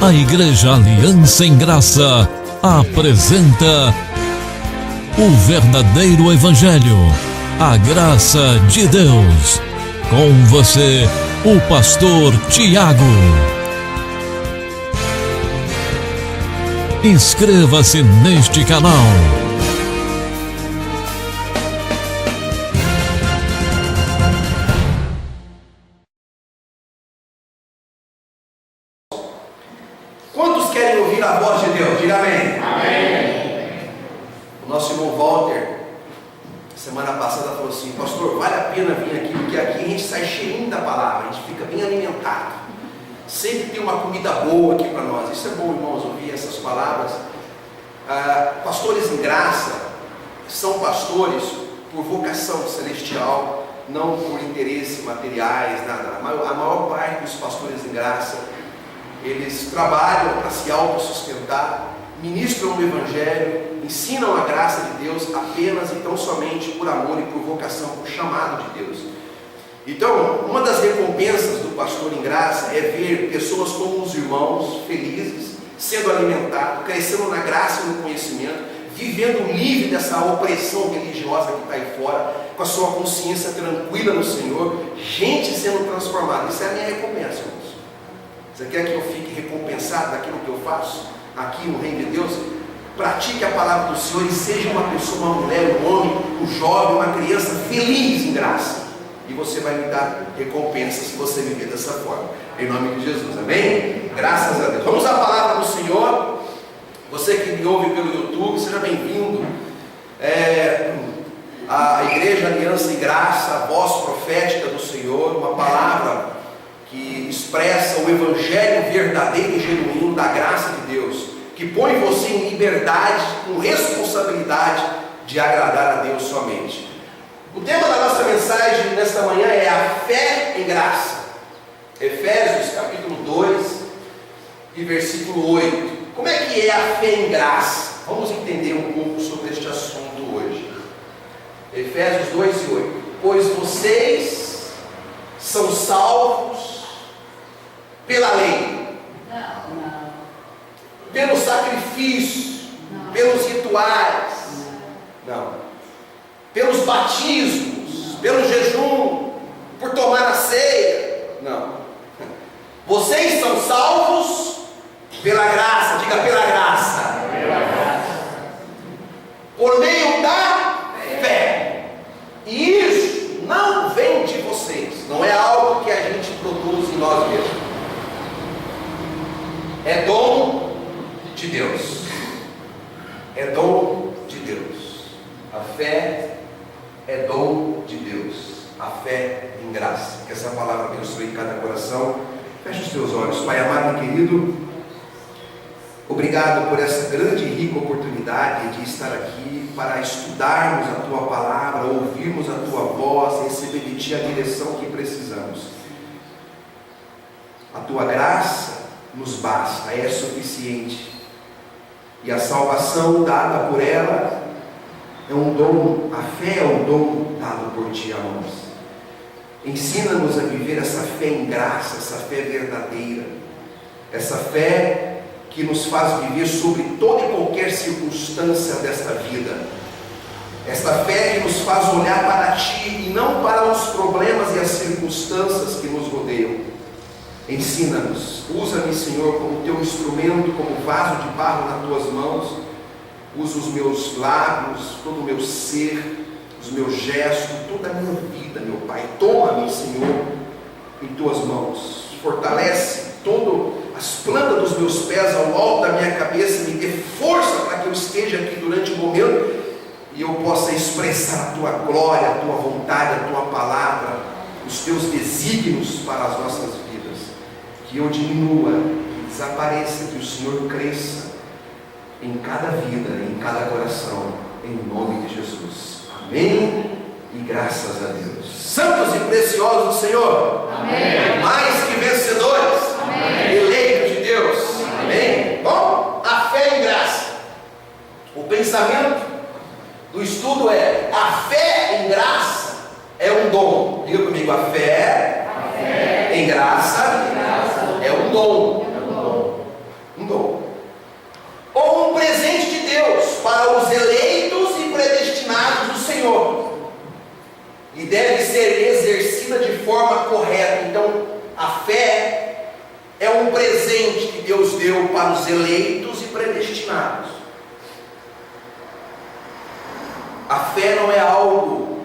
A Igreja Aliança em Graça apresenta o verdadeiro Evangelho, a graça de Deus. Com você, o pastor Tiago. Inscreva-se neste canal. Quantos querem ouvir a voz de Deus? Diga amém. Amém. O nosso irmão Walter, semana passada, falou assim: pastor, vale a pena vir aqui, porque aqui a gente sai cheirinho da palavra, a gente fica bem alimentado. Sempre tem uma comida boa aqui para nós. Isso é bom, irmãos, ouvir essas palavras. Pastores em graça são pastores por vocação celestial, não por interesses materiais, nada. A maior parte dos pastores em graça, eles trabalham para se autossustentar, ministram o Evangelho, ensinam a graça de Deus apenas e tão somente por amor e por vocação, por chamado de Deus. Então, uma das recompensas do pastor em graça é ver pessoas como os irmãos, felizes, sendo alimentados, crescendo na graça e no conhecimento, vivendo livre dessa opressão religiosa que está aí fora, com a sua consciência tranquila no Senhor, gente sendo transformada. Isso é a minha recompensa, irmãos. Você quer que eu fique recompensado daquilo que eu faço aqui no reino de Deus? Pratique a palavra do Senhor e seja uma pessoa, uma mulher, um homem, um jovem, uma criança feliz em graça. E você vai me dar recompensa se você viver dessa forma. Em nome de Jesus, amém? Graças a Deus. Vamos à palavra do Senhor. Você que me ouve pelo YouTube, seja bem-vindo. A Igreja Aliança e Graça, a voz profética do Senhor, uma palavra que expressa o Evangelho verdadeiro e genuíno da graça de Deus, que põe você em liberdade, com responsabilidade de agradar a Deus somente. O tema da nossa mensagem nesta manhã é a fé em graça. Efésios capítulo 2 e versículo 8. Como é que é a fé em graça? Vamos entender um pouco sobre este assunto hoje. Efésios 2 e 8. Pois vocês são salvos pela lei, pelo sacrifício, pelos rituais, pelos batismos, pelo jejum, por tomar a ceia. Não. Vocês são salvos pela graça. Diga, pela graça. Pela graça. Por meio da fé. E isso não vem de vocês. Não é algo que a gente produz em nós mesmos. É dom de Deus. É dom de Deus. A fé é dom de Deus. A fé em graça. Que essa palavra abençoe cada coração. Feche os teus olhos. Pai amado e querido, obrigado por essa grande e rica oportunidade de estar aqui para estudarmos a Tua palavra, ouvirmos a Tua voz, receber de Ti a direção que precisamos. A Tua graça nos basta, é suficiente. E a salvação dada por ela é um dom, a fé é um dom dado por Ti, amados. Ensina-nos a viver essa fé em graça, essa fé verdadeira, essa fé que nos faz viver sobre toda e qualquer circunstância desta vida, essa fé que nos faz olhar para Ti e não para os problemas e as circunstâncias que nos rodeiam. Ensina-nos, usa-me, Senhor, como Teu instrumento, como vaso de barro nas Tuas mãos. Usa os meus lábios, todo o meu ser, os meus gestos, toda a minha vida, meu Pai. Toma-me, Senhor, em Tuas mãos. Fortalece todas as plantas dos meus pés ao alto da minha cabeça. Me dê força para que eu esteja aqui durante o momento e eu possa expressar a Tua glória, a Tua vontade, a Tua palavra, os Teus desígnios para as nossas vidas. Que eu diminua, que desapareça, que o Senhor cresça em cada vida, em cada coração, em nome de Jesus. Amém e graças a Deus. Santos e preciosos do Senhor. Amém. Mais que vencedores. Amém. Eleitos de Deus. Amém. Bom, a fé em graça. O pensamento do estudo é: a fé em graça é um dom. Diga comigo, a fé em graça é um dom. Um dom. Ou um presente de Deus para os eleitos e predestinados do Senhor. E deve ser exercida de forma correta. Então, a fé é um presente que Deus deu para os eleitos e predestinados. A fé não é algo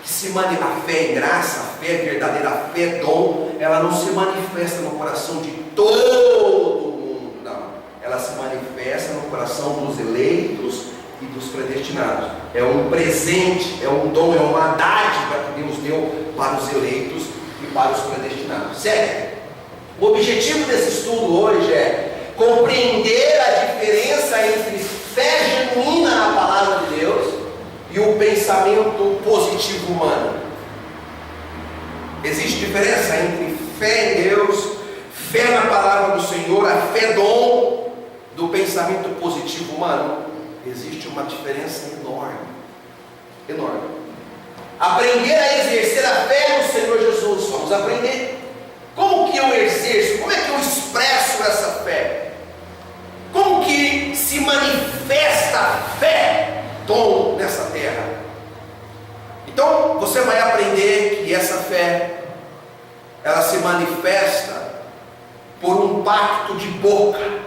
que se manifesta. A fé é graça, a fé é verdadeira, a fé é dom. Ela não se manifesta no coração de todo mundo, não. Ela se manifesta no coração dos eleitos e dos predestinados. É um presente, é um dom, é uma dádiva que Deus deu para os eleitos e para os predestinados. Sério? O objetivo desse estudo hoje é compreender a diferença entre fé genuína na palavra de Deus e o pensamento positivo humano. Existe diferença entre fé em Deus, fé na palavra do Senhor, a fé dom do pensamento positivo humano. Existe uma diferença enorme. Enorme. Aprender a exercer a fé no Senhor Jesus. Vamos aprender. Como que eu exerço? Como é que eu expresso essa fé? Como que se manifesta a fé, dom, nessa terra? Então, você vai aprender que essa fé, ela se manifesta por um pacto de boca,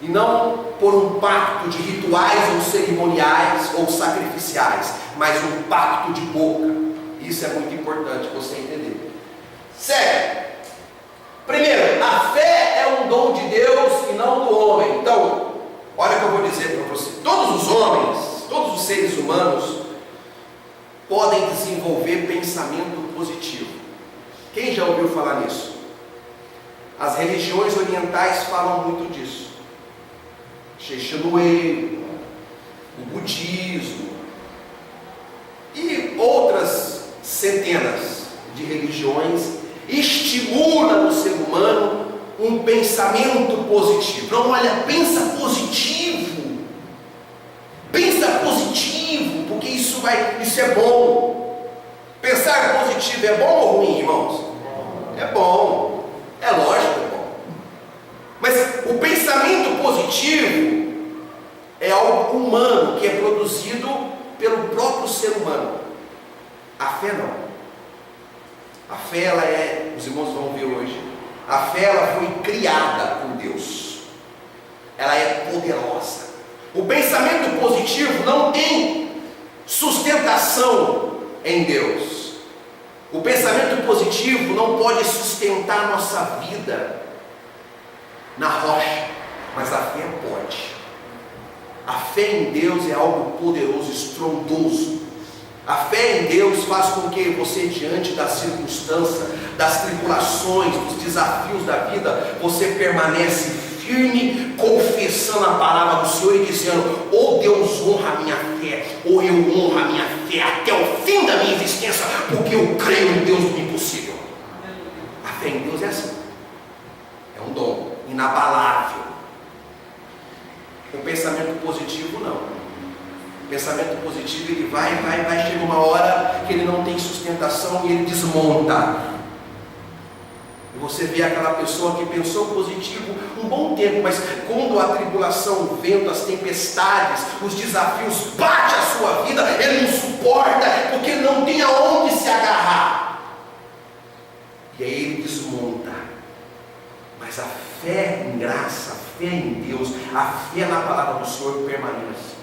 e não por um pacto de rituais ou cerimoniais ou sacrificiais, mas um pacto de boca. Isso é muito importante você entender. Sério. Primeiro, a fé é um dom de Deus e não do homem. Então, olha o que eu vou dizer para você. Todos os homens, todos os seres humanos podem desenvolver pensamento positivo. Quem já ouviu falar nisso? As religiões orientais falam muito disso. Xexanuei, o budismo e outras centenas de religiões estimulam no ser humano um pensamento positivo. Não, olha, pensa positivo. Pensa positivo, porque isso é bom. Pensar positivo é bom ou ruim, irmãos? É bom. É lógico que é bom. Mas o pensamento positivo é algo humano, que é produzido pelo próprio ser humano. A fé não. A fé, ela é, os irmãos vão ver hoje, a fé, ela foi criada por Deus. Ela é poderosa. O pensamento positivo não tem sustentação em Deus. O pensamento positivo não pode sustentar nossa vida na rocha, mas a fé pode. A fé em Deus é algo poderoso, estrondoso. A fé em Deus faz com que você, diante da circunstância, das tribulações, dos desafios da vida, você permanece firme, confessando a palavra do Senhor e dizendo: ou Deus honra a minha fé, ou eu honro a minha fé até o fim da minha existência, porque eu creio em Deus do impossível. A fé em Deus é assim. É um dom inabalável. O pensamento positivo não. O pensamento positivo, ele vai, chega uma hora que ele não tem sustentação e ele desmonta. E você vê aquela pessoa que pensou positivo um bom tempo, mas quando a tribulação, o vento, as tempestades, os desafios bate a sua vida, ele não suporta, porque ele não tem aonde se agarrar. E aí ele desmonta. Mas a fé em graça, a fé em Deus, a fé na palavra do Senhor permanece.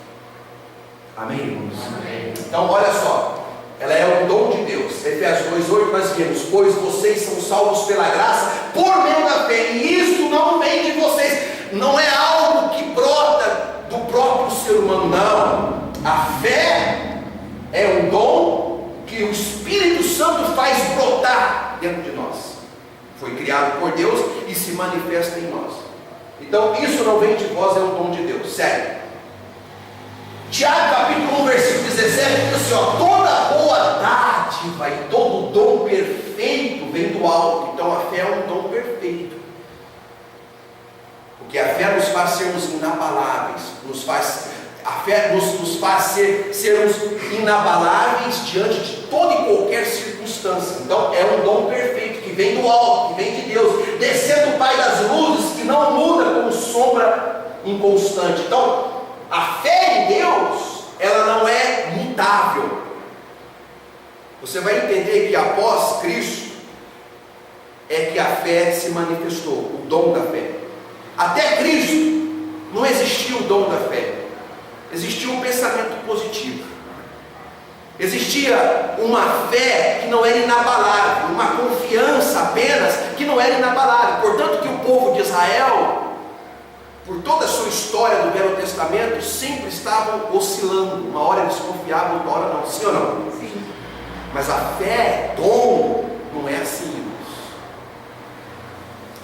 Amém, irmãos? Amém. Então, olha só, ela é um dom de Deus. Efésios 2:8 nós vemos: pois vocês são salvos pela graça, por meio da fé, e isso não vem de vocês, não é algo que brota do próprio ser humano, não. A fé é um dom que o Espírito Santo faz brotar dentro de nós. Foi criado por Deus e se manifesta em nós. Então, isso não vem de vós, é um dom de Deus. Sério. Tiago capítulo 1, versículo 17 diz assim, ó: toda boa dádiva e todo dom perfeito vem do alto. Então a fé é um dom perfeito, porque a fé nos faz sermos inabaláveis, a fé nos faz sermos inabaláveis diante de toda e qualquer circunstância. circunstância. Então é um dom perfeito que vem do alto, que vem de Deus, descendo o Pai das luzes, que não muda como sombra inconstante. Então a fé em Deus, ela não é mutável. Você vai entender que após Cristo é que a fé se manifestou, o dom da fé. Até Cristo não existia o dom da fé, existia um pensamento positivo, existia uma fé que não era inabalável, uma confiança apenas que não era inabalável. Portanto que o povo de Israel, por toda a sua história do Velho Testamento, sempre estavam oscilando. Uma hora eles confiavam, outra hora não. Sim ou não? Sim. Mas a fé, dom, não é assim, irmãos.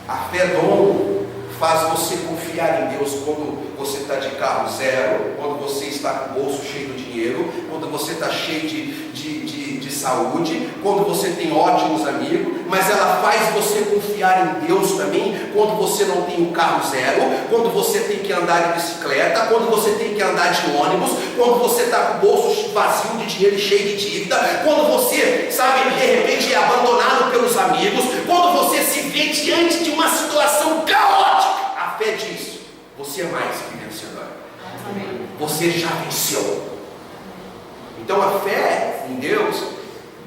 A fé, dom, faz você confiar em Deus quando você está de carro zero, quando você está com o bolso cheio de dinheiro, quando você está cheio de saúde, quando você tem ótimos amigos. Mas ela faz você confiar em Deus também quando você não tem um carro zero, quando você tem que andar de bicicleta, quando você tem que andar de ônibus, quando você está com o bolso vazio de dinheiro e cheio de dívida, quando você, sabe, de repente é abandonado pelos amigos, quando você se vê diante de uma situação caótica. A fé diz: você é mais que vencedor. Amém. Você já venceu. Então a fé em Deus,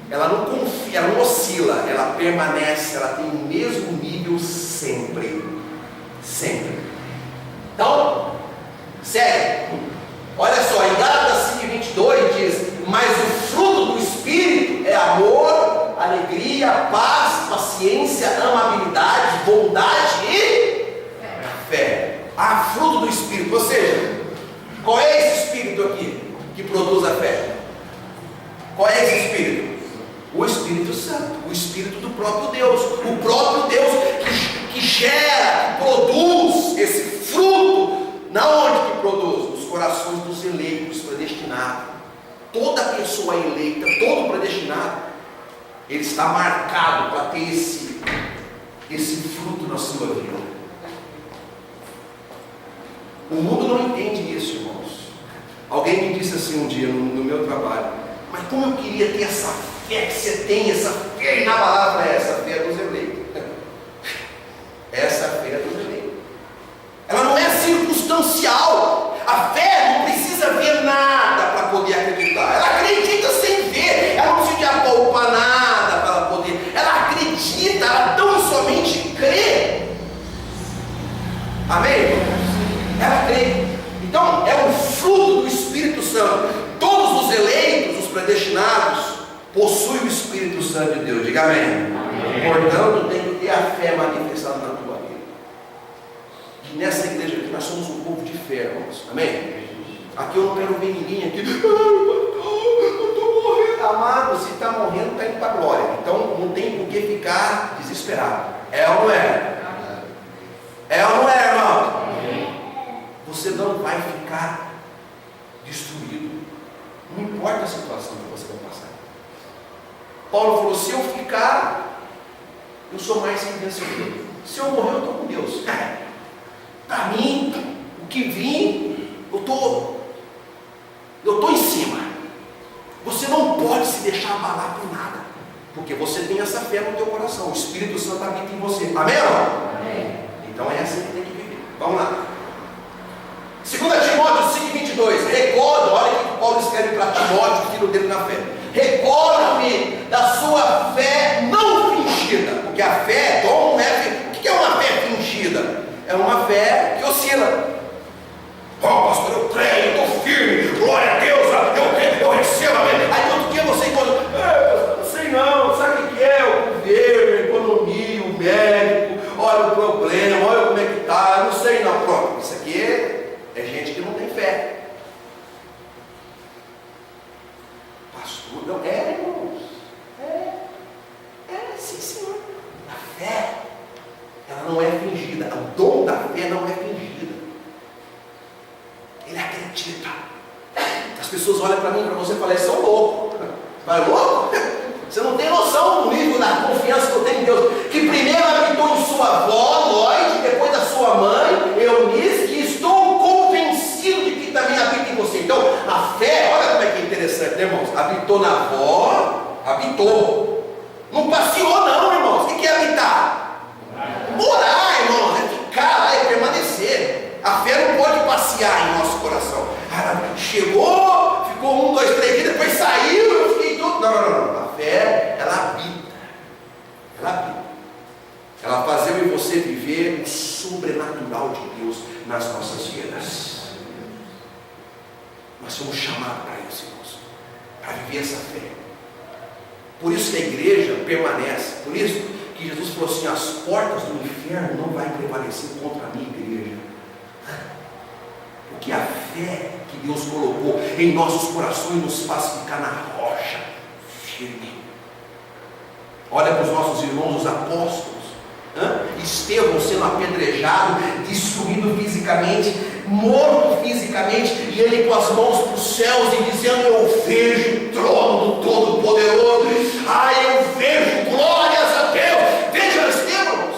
ela não confia, ela não oscila, ela permanece, ela tem o mesmo nível sempre. Sempre. Então, sério, olha só, em Gálatas 5:22 diz: mas o fruto do Espírito é amor, alegria, paz, paciência, amabilidade, bondade e fé. Ah, fruto do Espírito. Ou seja, qual é esse Espírito aqui que produz a fé? Qual é esse Espírito? O Espírito Santo, o Espírito do próprio Deus, o próprio Deus que gera, que produz esse fruto. Na onde que produz? Nos corações dos eleitos, predestinados. Toda pessoa eleita, todo predestinado, ele está marcado para ter esse fruto na sua vida. O mundo não entende isso, irmãos. Alguém me disse assim um dia no meu trabalho: mas como eu queria ter essa fé que você tem, essa fé inabalável. Essa fé dos eleitos. Essa fé dos eleitos. Ela não é circunstancial. A fé não precisa ver nada para poder acreditar. Ela acredita sem ver. Ela não precisa apalpar nada para ela poder. Ela acredita, ela tão somente crê. Amém? Ela crê. Então é o fruto do Espírito Santo. Todos os eleitos, os predestinados, possuem o Espírito Santo de Deus. Diga amém. Amém. Portanto, tem que ter a fé manifestada na tua vida. E nessa igreja aqui nós somos um povo de fé, irmãos. Amém? Aqui eu não quero ver ninguém aqui: eu estou morrendo. Amado, se está morrendo, está indo para a glória. Então não tem por que ficar desesperado. É ou não é? É ou não é, irmão? Você não vai ficar destruído. Não importa a situação que você vai passar. Paulo falou: se eu ficar, eu sou mais que vencedor. Se eu morrer, eu estou com Deus. Para mim, o que vir, eu estou em cima. Você não pode se deixar abalar por nada, porque você tem essa fé no teu coração. O Espírito Santo habita em você. Amém, irmão? Amém. Então é assim que tem que viver. Vamos lá. 2 Timóteo 5:22. Recorda, olha o que Paulo escreve para Timóteo, filho dele na fé. Recorda-me da sua fé não fingida. Porque a fé, dom, não é. O que é uma fé fingida? É uma fé que oscila. Pastor, eu creio, eu estou firme, glória a Deus, eu recebo, amém. Aí outro dia você encontra: não sei não, sabe o que é? O governo, a economia, o médico, olha o problema, olha como é que está, não sei não. Pronto, isso aqui é gente que não tem fé. Pastor, não é, irmãos? Sim, senhor. A fé, ela não é fingida. O dom da fé não é fingida. Ele acredita. As pessoas olham para mim, para você e falam: são loucos. Vai louco? Você não tem noção do nível da confiança que eu tenho em Deus. Que primeiro habitou em sua avó, Lloyd, depois da sua mãe, Eunice, que estou convencido de que também habita em você. Então, a fé, olha como é que é interessante, né, irmãos? Habitou na avó, habitou. sobrenatural de Deus nas nossas vidas. Nós somos chamados para isso, irmãos, para viver essa fé. Por isso que a igreja permanece. Por isso que Jesus falou assim: as portas do inferno não vai prevalecer contra a minha igreja. Porque a fé que Deus colocou em nossos corações nos faz ficar na rocha firme. Olha para os nossos irmãos, os apóstolos. Estevão sendo apedrejado, destruído fisicamente, morto fisicamente, e ele com as mãos para os céus e dizendo: eu vejo o trono do Todo-Poderoso, eu vejo, glórias a Deus. Veja Estevão,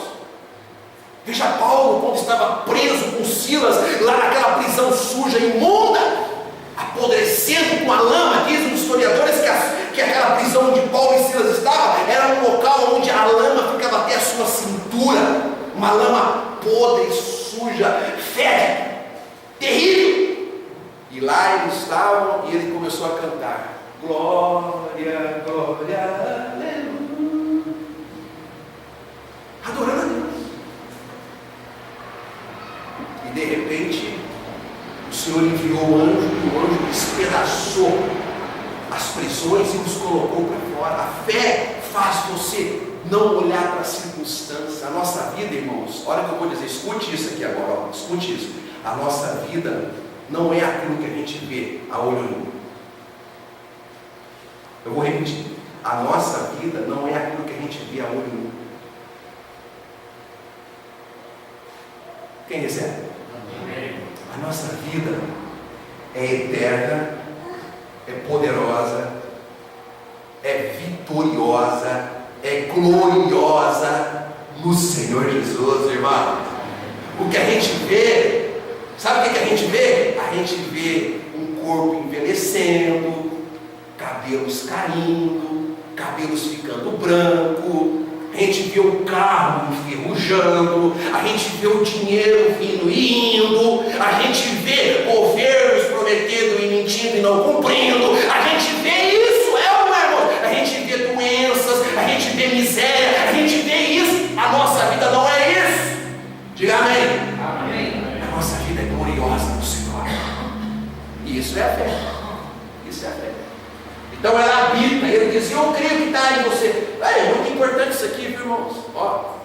veja Paulo quando estava preso com Silas lá naquela prisão suja e imunda, apodrecendo com a lama. Dizem os historiadores que aquela prisão onde Paulo e Silas estavam era um local onde a lama ficava até a sua cintura, uma lama podre, suja, fede, terrível. E lá eles estavam e ele começou a cantar: glória, glória, aleluia, adorando a Deus. E de repente o Senhor enviou o anjo, e o anjo despedaçou as prisões e os colocou para fora. A fé faz você não olhar para a circunstância. A nossa vida, irmãos, olha o que eu vou dizer, escute isso aqui agora, escute isso. A nossa vida não é aquilo que a gente vê a olho nu. Eu vou repetir: a nossa vida não é aquilo que a gente vê a olho nu. Quem recebe? A nossa vida é eterna, é poderosa, é vitoriosa, é gloriosa no Senhor Jesus, irmão. O que a gente vê, sabe o que a gente vê? A gente vê um corpo envelhecendo, cabelos caindo, cabelos ficando branco, a gente vê o carro enferrujando, a gente vê o dinheiro vindo e indo, a gente vê governos prometendo e mentindo e não cumprindo, a gente vê isso, irmão? A gente vê doenças, a gente vê miséria, a gente vê isso. A nossa vida não é isso. Diga amém. Amém. A nossa vida é gloriosa no Senhor. E isso é a fé. Isso é a fé. Então ela habita, ele diz: eu creio que está em você. É muito importante isso aqui, viu, irmãos? Ó,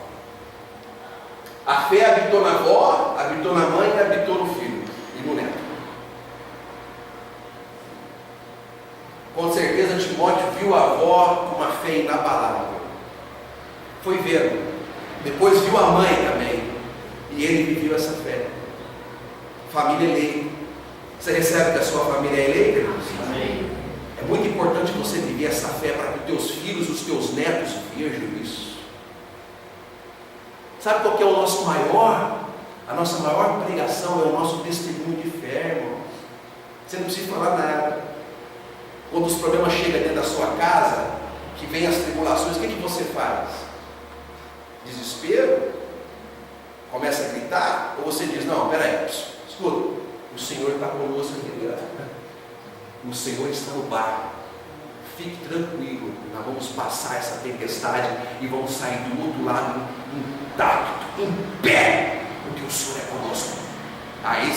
a fé habitou na avó, habitou na mãe e habitou no filho e no neto. Com certeza Timóteo viu a avó com uma fé inabalável. Foi vendo. Depois viu a mãe também. E ele viveu essa fé. Família eleita. Você recebe que a sua família é eleita, irmãos? Amém. É muito importante você viver essa fé para que os teus filhos, os teus netos vejam isso. Sabe qual que é o nosso maior? A nossa maior pregação é o nosso testemunho de fé, irmão. Você não precisa falar nada. Quando os problemas chegam dentro da sua casa, que vem as tribulações, o que você faz? Desespero? Começa a gritar? Ou você diz: não, peraí, escuta, o Senhor está conosco aqui, o Senhor está no barco, fique tranquilo, nós vamos passar essa tempestade e vamos sair do outro lado intacto, em pé, porque o Senhor é conosco. Aí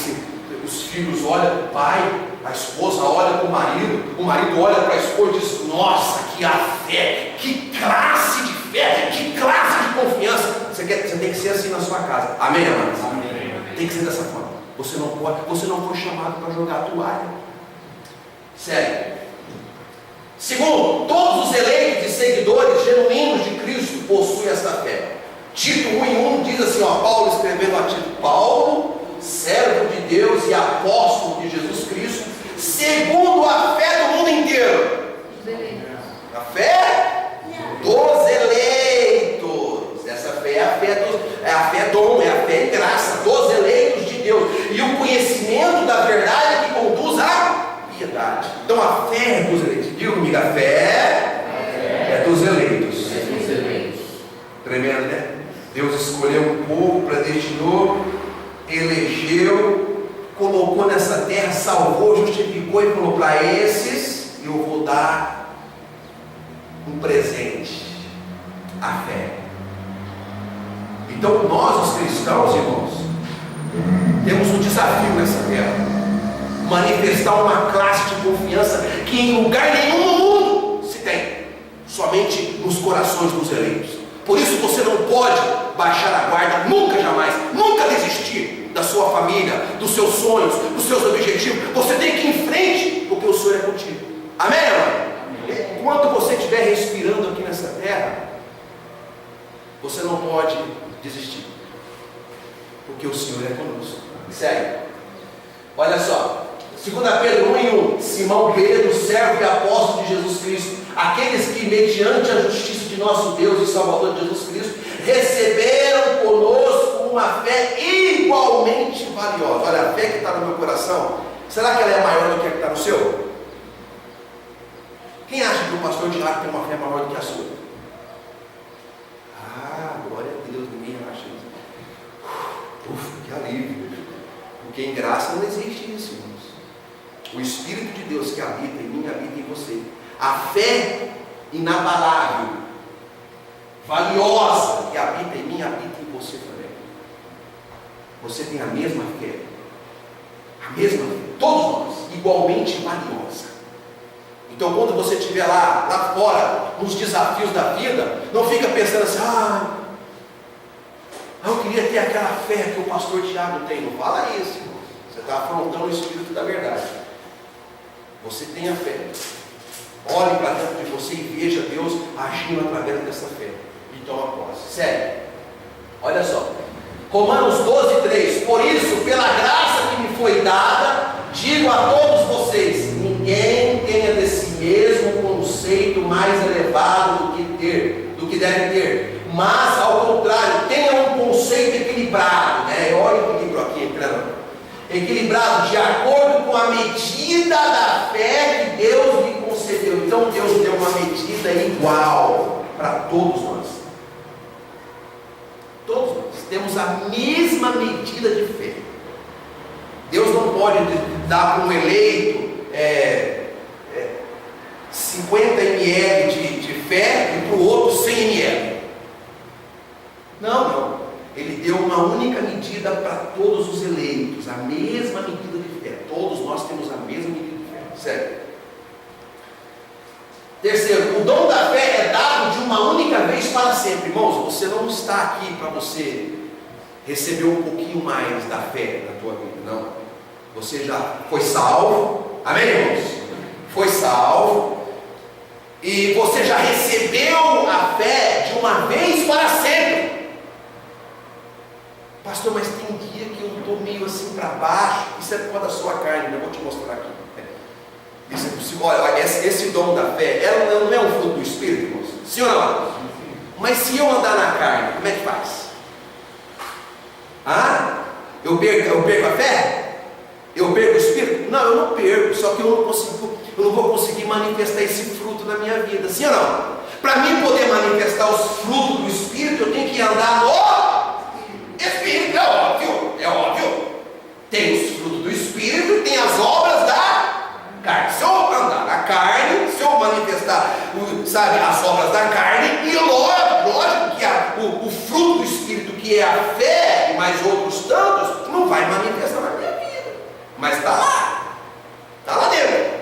os filhos olham para o pai, a esposa olha para o marido olha para a esposa e diz: nossa, que a fé, que classe de fé, que classe de confiança. Você tem que ser assim na sua casa, amém, amados? Amém. Tem que ser dessa forma. Você não foi chamado para jogar a toalha. Sério. Segundo, todos os eleitos e seguidores genuínos de Cristo possuem essa fé. Tito 1:1 diz assim, Paulo escrevendo a Tito: Paulo, servo de Deus e apóstolo de Jesus Cristo, segundo a fé do mundo inteiro. A fé dos eleitos. Essa fé é a fé dom, é a fé em graça dos eleitos de Deus. E o conhecimento da verdade que conduz à piedade. Então a fé é dos eleitos. Diga comigo, a fé é dos eleitos. Tremendo, né? Deus escolheu um povo, predestinou, elegeu, colocou nessa terra, salvou, justificou e falou: para esses eu vou dar um presente, a fé. Então nós, os cristãos, irmãos, Temos um desafio nessa terra: manifestar uma classe de confiança que em lugar nenhum no mundo se tem, somente nos corações dos eleitos. Por isso você não pode baixar a guarda, nunca, jamais, nunca desistir da sua família, dos seus sonhos, dos seus objetivos. Você tem que ir em frente, porque o Senhor é contigo. Amém, irmão? Enquanto você estiver respirando aqui nessa terra, você não pode desistir, porque o Senhor é conosco. Segue. Olha só, 2 Pedro 1:1. Simão Pedro, servo e apóstolo de Jesus Cristo, aqueles que mediante a justiça de nosso Deus e Salvador Jesus Cristo receberam conosco uma fé igualmente valiosa. Olha, a fé que está no meu coração, será que ela é maior do que a que está no seu? Quem acha que o pastor Tiago tem uma fé maior do que a sua? Ah, glória a Deus, ninguém acha isso. Ufa, que alívio. Porque em graça não existe isso, irmãos. O Espírito de Deus que habita em mim, habita em você. A fé inabalável, valiosa, que habita em mim, habita em você também. Você tem a mesma fé. A mesma fé. Todos nós, igualmente valiosa. Então, quando você estiver lá fora, nos desafios da vida, não fica pensando assim: eu queria ter aquela fé que o pastor Tiago tem. Não fala isso, irmão. Você está afrontando o Espírito da verdade. Você tem a fé. Olhe para dentro de você e veja Deus agindo através dessa fé. E toma posse. Sério. Olha só. Romanos 12:3. Por isso, pela graça que me foi dada, digo a todos vocês: ninguém tenha de si mesmo um conceito mais elevado do que deve ter, mas ao contrário, tenha um conceito equilibrado, olha o equilíbrio aqui, equilibrado de acordo com a medida da fé que Deus lhe concedeu. Então Deus deu uma medida igual para todos nós. Todos nós temos a mesma medida de fé. Deus não pode dar para um eleito 50 ml de fé e para o outro 100 ml. Não. Ele deu uma única medida para todos os eleitos, a mesma medida de fé. Todos nós temos a mesma medida de fé. Sério. Terceiro, o dom da fé é dado de uma única vez para sempre. Irmãos, você não está aqui para você receber um pouquinho mais da fé na tua vida, não. Você já foi salvo, amém, irmãos? Foi salvo, e você já recebeu a fé de uma vez para sempre. Pastor, mas tem dia que eu estou meio assim para baixo. Isso é por causa da sua carne, eu vou te mostrar aqui. Isso é possível. Olha, esse dom da fé, ela não é um fruto do Espírito, irmãos? Sim ou não? Mas se eu andar na carne, como é que faz? Eu perco a fé? Eu perco o Espírito? Não, eu não perco, só que eu não vou conseguir manifestar esse fruto na minha vida. Sim ou não? Para mim poder manifestar os frutos do Espírito, eu tenho que andar no Espírito. É óbvio. Tem os frutos do Espírito e tem as obras da carne. Se eu andar na carne, se eu manifestar, as obras da carne, e lógico que o fruto do Espírito, que é a fé e mais outros tantos, não vai manifestar na minha vida. Mas está lá dentro.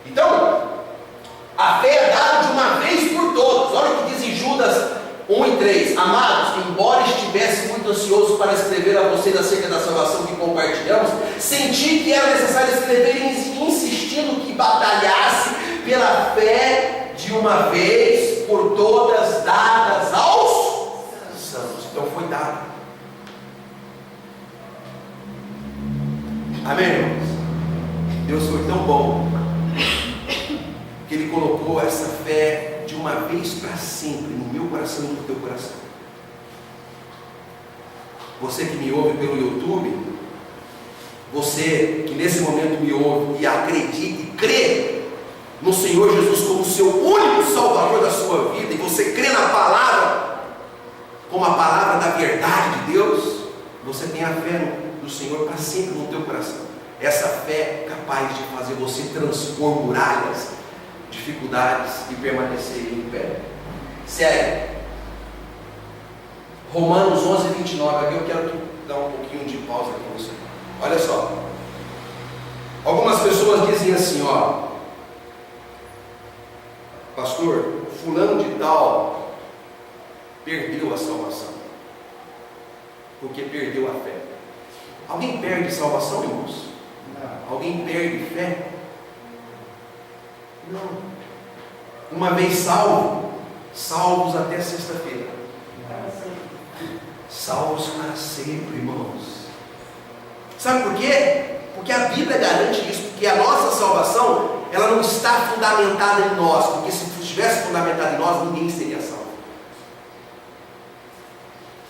Então, a fé é dada de uma vez por todos. Olha o que diz em Judas 1:3. Amados, embora estivesse muito ansioso para escrever a vocês acerca da salvação que compartilhamos, senti que era necessário escrever insistindo que batalhasse pela fé de uma vez por todas dadas aos santos. Então foi dado. Amém, irmãos? Deus foi tão bom que Ele colocou essa fé de uma vez para sempre no meu coração e no teu coração. Você que me ouve pelo YouTube, você que nesse momento me ouve e acredita e crê no Senhor Jesus como seu único Salvador da sua vida, e você crê na palavra como a palavra da verdade de Deus, você tem a fé no Senhor para sempre no teu coração. Essa fé é capaz de fazer você transpor muralhas, dificuldades e permanecer em pé. Sério. Romanos 11:29. Aqui eu quero que dar um pouquinho de pausa aqui nisso. Olha só. Algumas pessoas dizem assim, ó, pastor, fulano de tal perdeu a salvação, porque perdeu a fé. Alguém perde salvação, irmãos? Não. Alguém perde fé? Não. Uma vez salvos até sexta-feira. Salvos para sempre, irmãos. Sabe por quê? Porque a Bíblia garante isso, porque a nossa salvação, ela não está fundamentada em nós, porque se estivesse fundamentada em nós, ninguém seria salvo.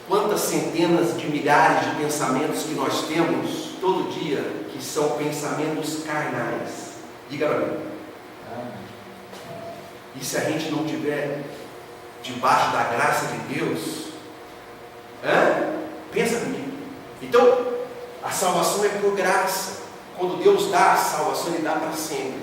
Quantas centenas de milhares de pensamentos que nós temos todo dia, que são pensamentos carnais. Diga para mim. E se a gente não tiver debaixo da graça de Deus, pensa comigo. Então, a salvação é por graça. Quando Deus dá a salvação, Ele dá para sempre.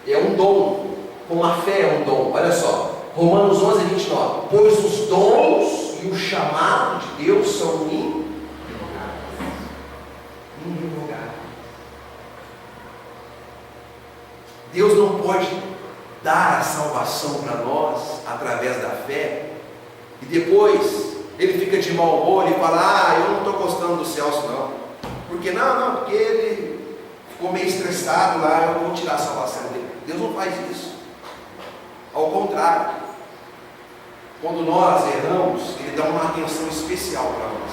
É um dom, como a fé é um dom. Olha só, Romanos 11, 29. Pois os dons e o chamado de Deus são irrevogáveis. Deus não pode dar a salvação para nós através da fé e depois Ele fica de mau humor e fala: eu não estou gostando do Celso não. Por que não? Porque ele ficou meio estressado lá, eu vou tirar a salvação dele. Deus não faz isso. Ao contrário, quando nós erramos, Ele dá uma atenção especial para nós.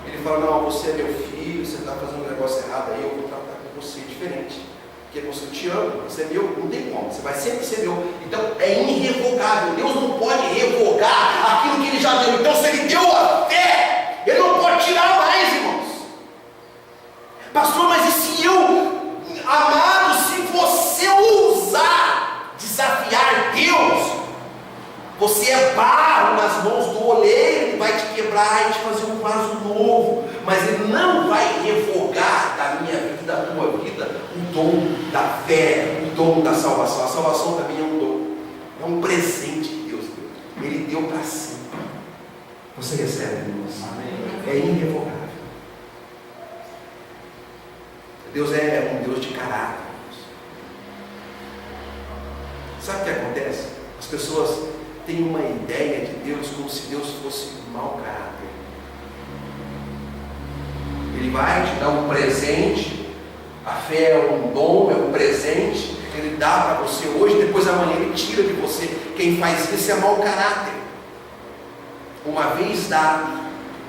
Ele fala: não, você é meu filho, você está fazendo um negócio errado aí, eu vou tratar com você diferente. Porque você te ama, você é meu, não tem como, você vai sempre ser meu. Então é irrevogável. Deus não pode revogar aquilo que Ele já deu. Então, se Ele deu a fé, Ele não pode tirar mais, irmãos. Pastor, mas e se eu, amado, se você ousar desafiar Deus, você é barro nas mãos do oleiro, Ele vai te quebrar e te fazer um vaso novo, mas Ele não vai revogar da minha vida, da tua vida, o dom da fé, o dom da salvação. A salvação também é um dom, é um presente que Deus deu. Ele deu para si. Você recebe, irmãos? É irrevogável. Deus é um Deus de caráter. Sabe o que acontece? As pessoas têm uma ideia de Deus como se Deus fosse um mau caráter. Ele vai te dar um presente. A fé é um dom, é um presente. Ele dá para você hoje, depois amanhã Ele tira de você. Quem faz isso é mau caráter. Uma vez dado,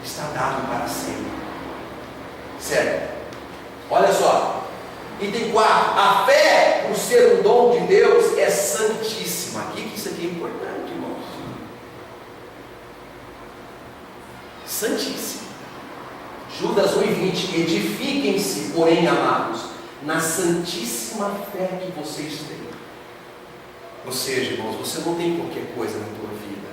está dado para sempre. Sério. Olha só. Item 4. A fé, por ser um dom de Deus, é santíssima. Aqui que isso aqui é importante, irmãos. Santíssima. Judas 1:20. Edifiquem-se, porém, amados, na santíssima fé que vocês têm. Ou seja, irmãos, você não tem qualquer coisa na tua vida.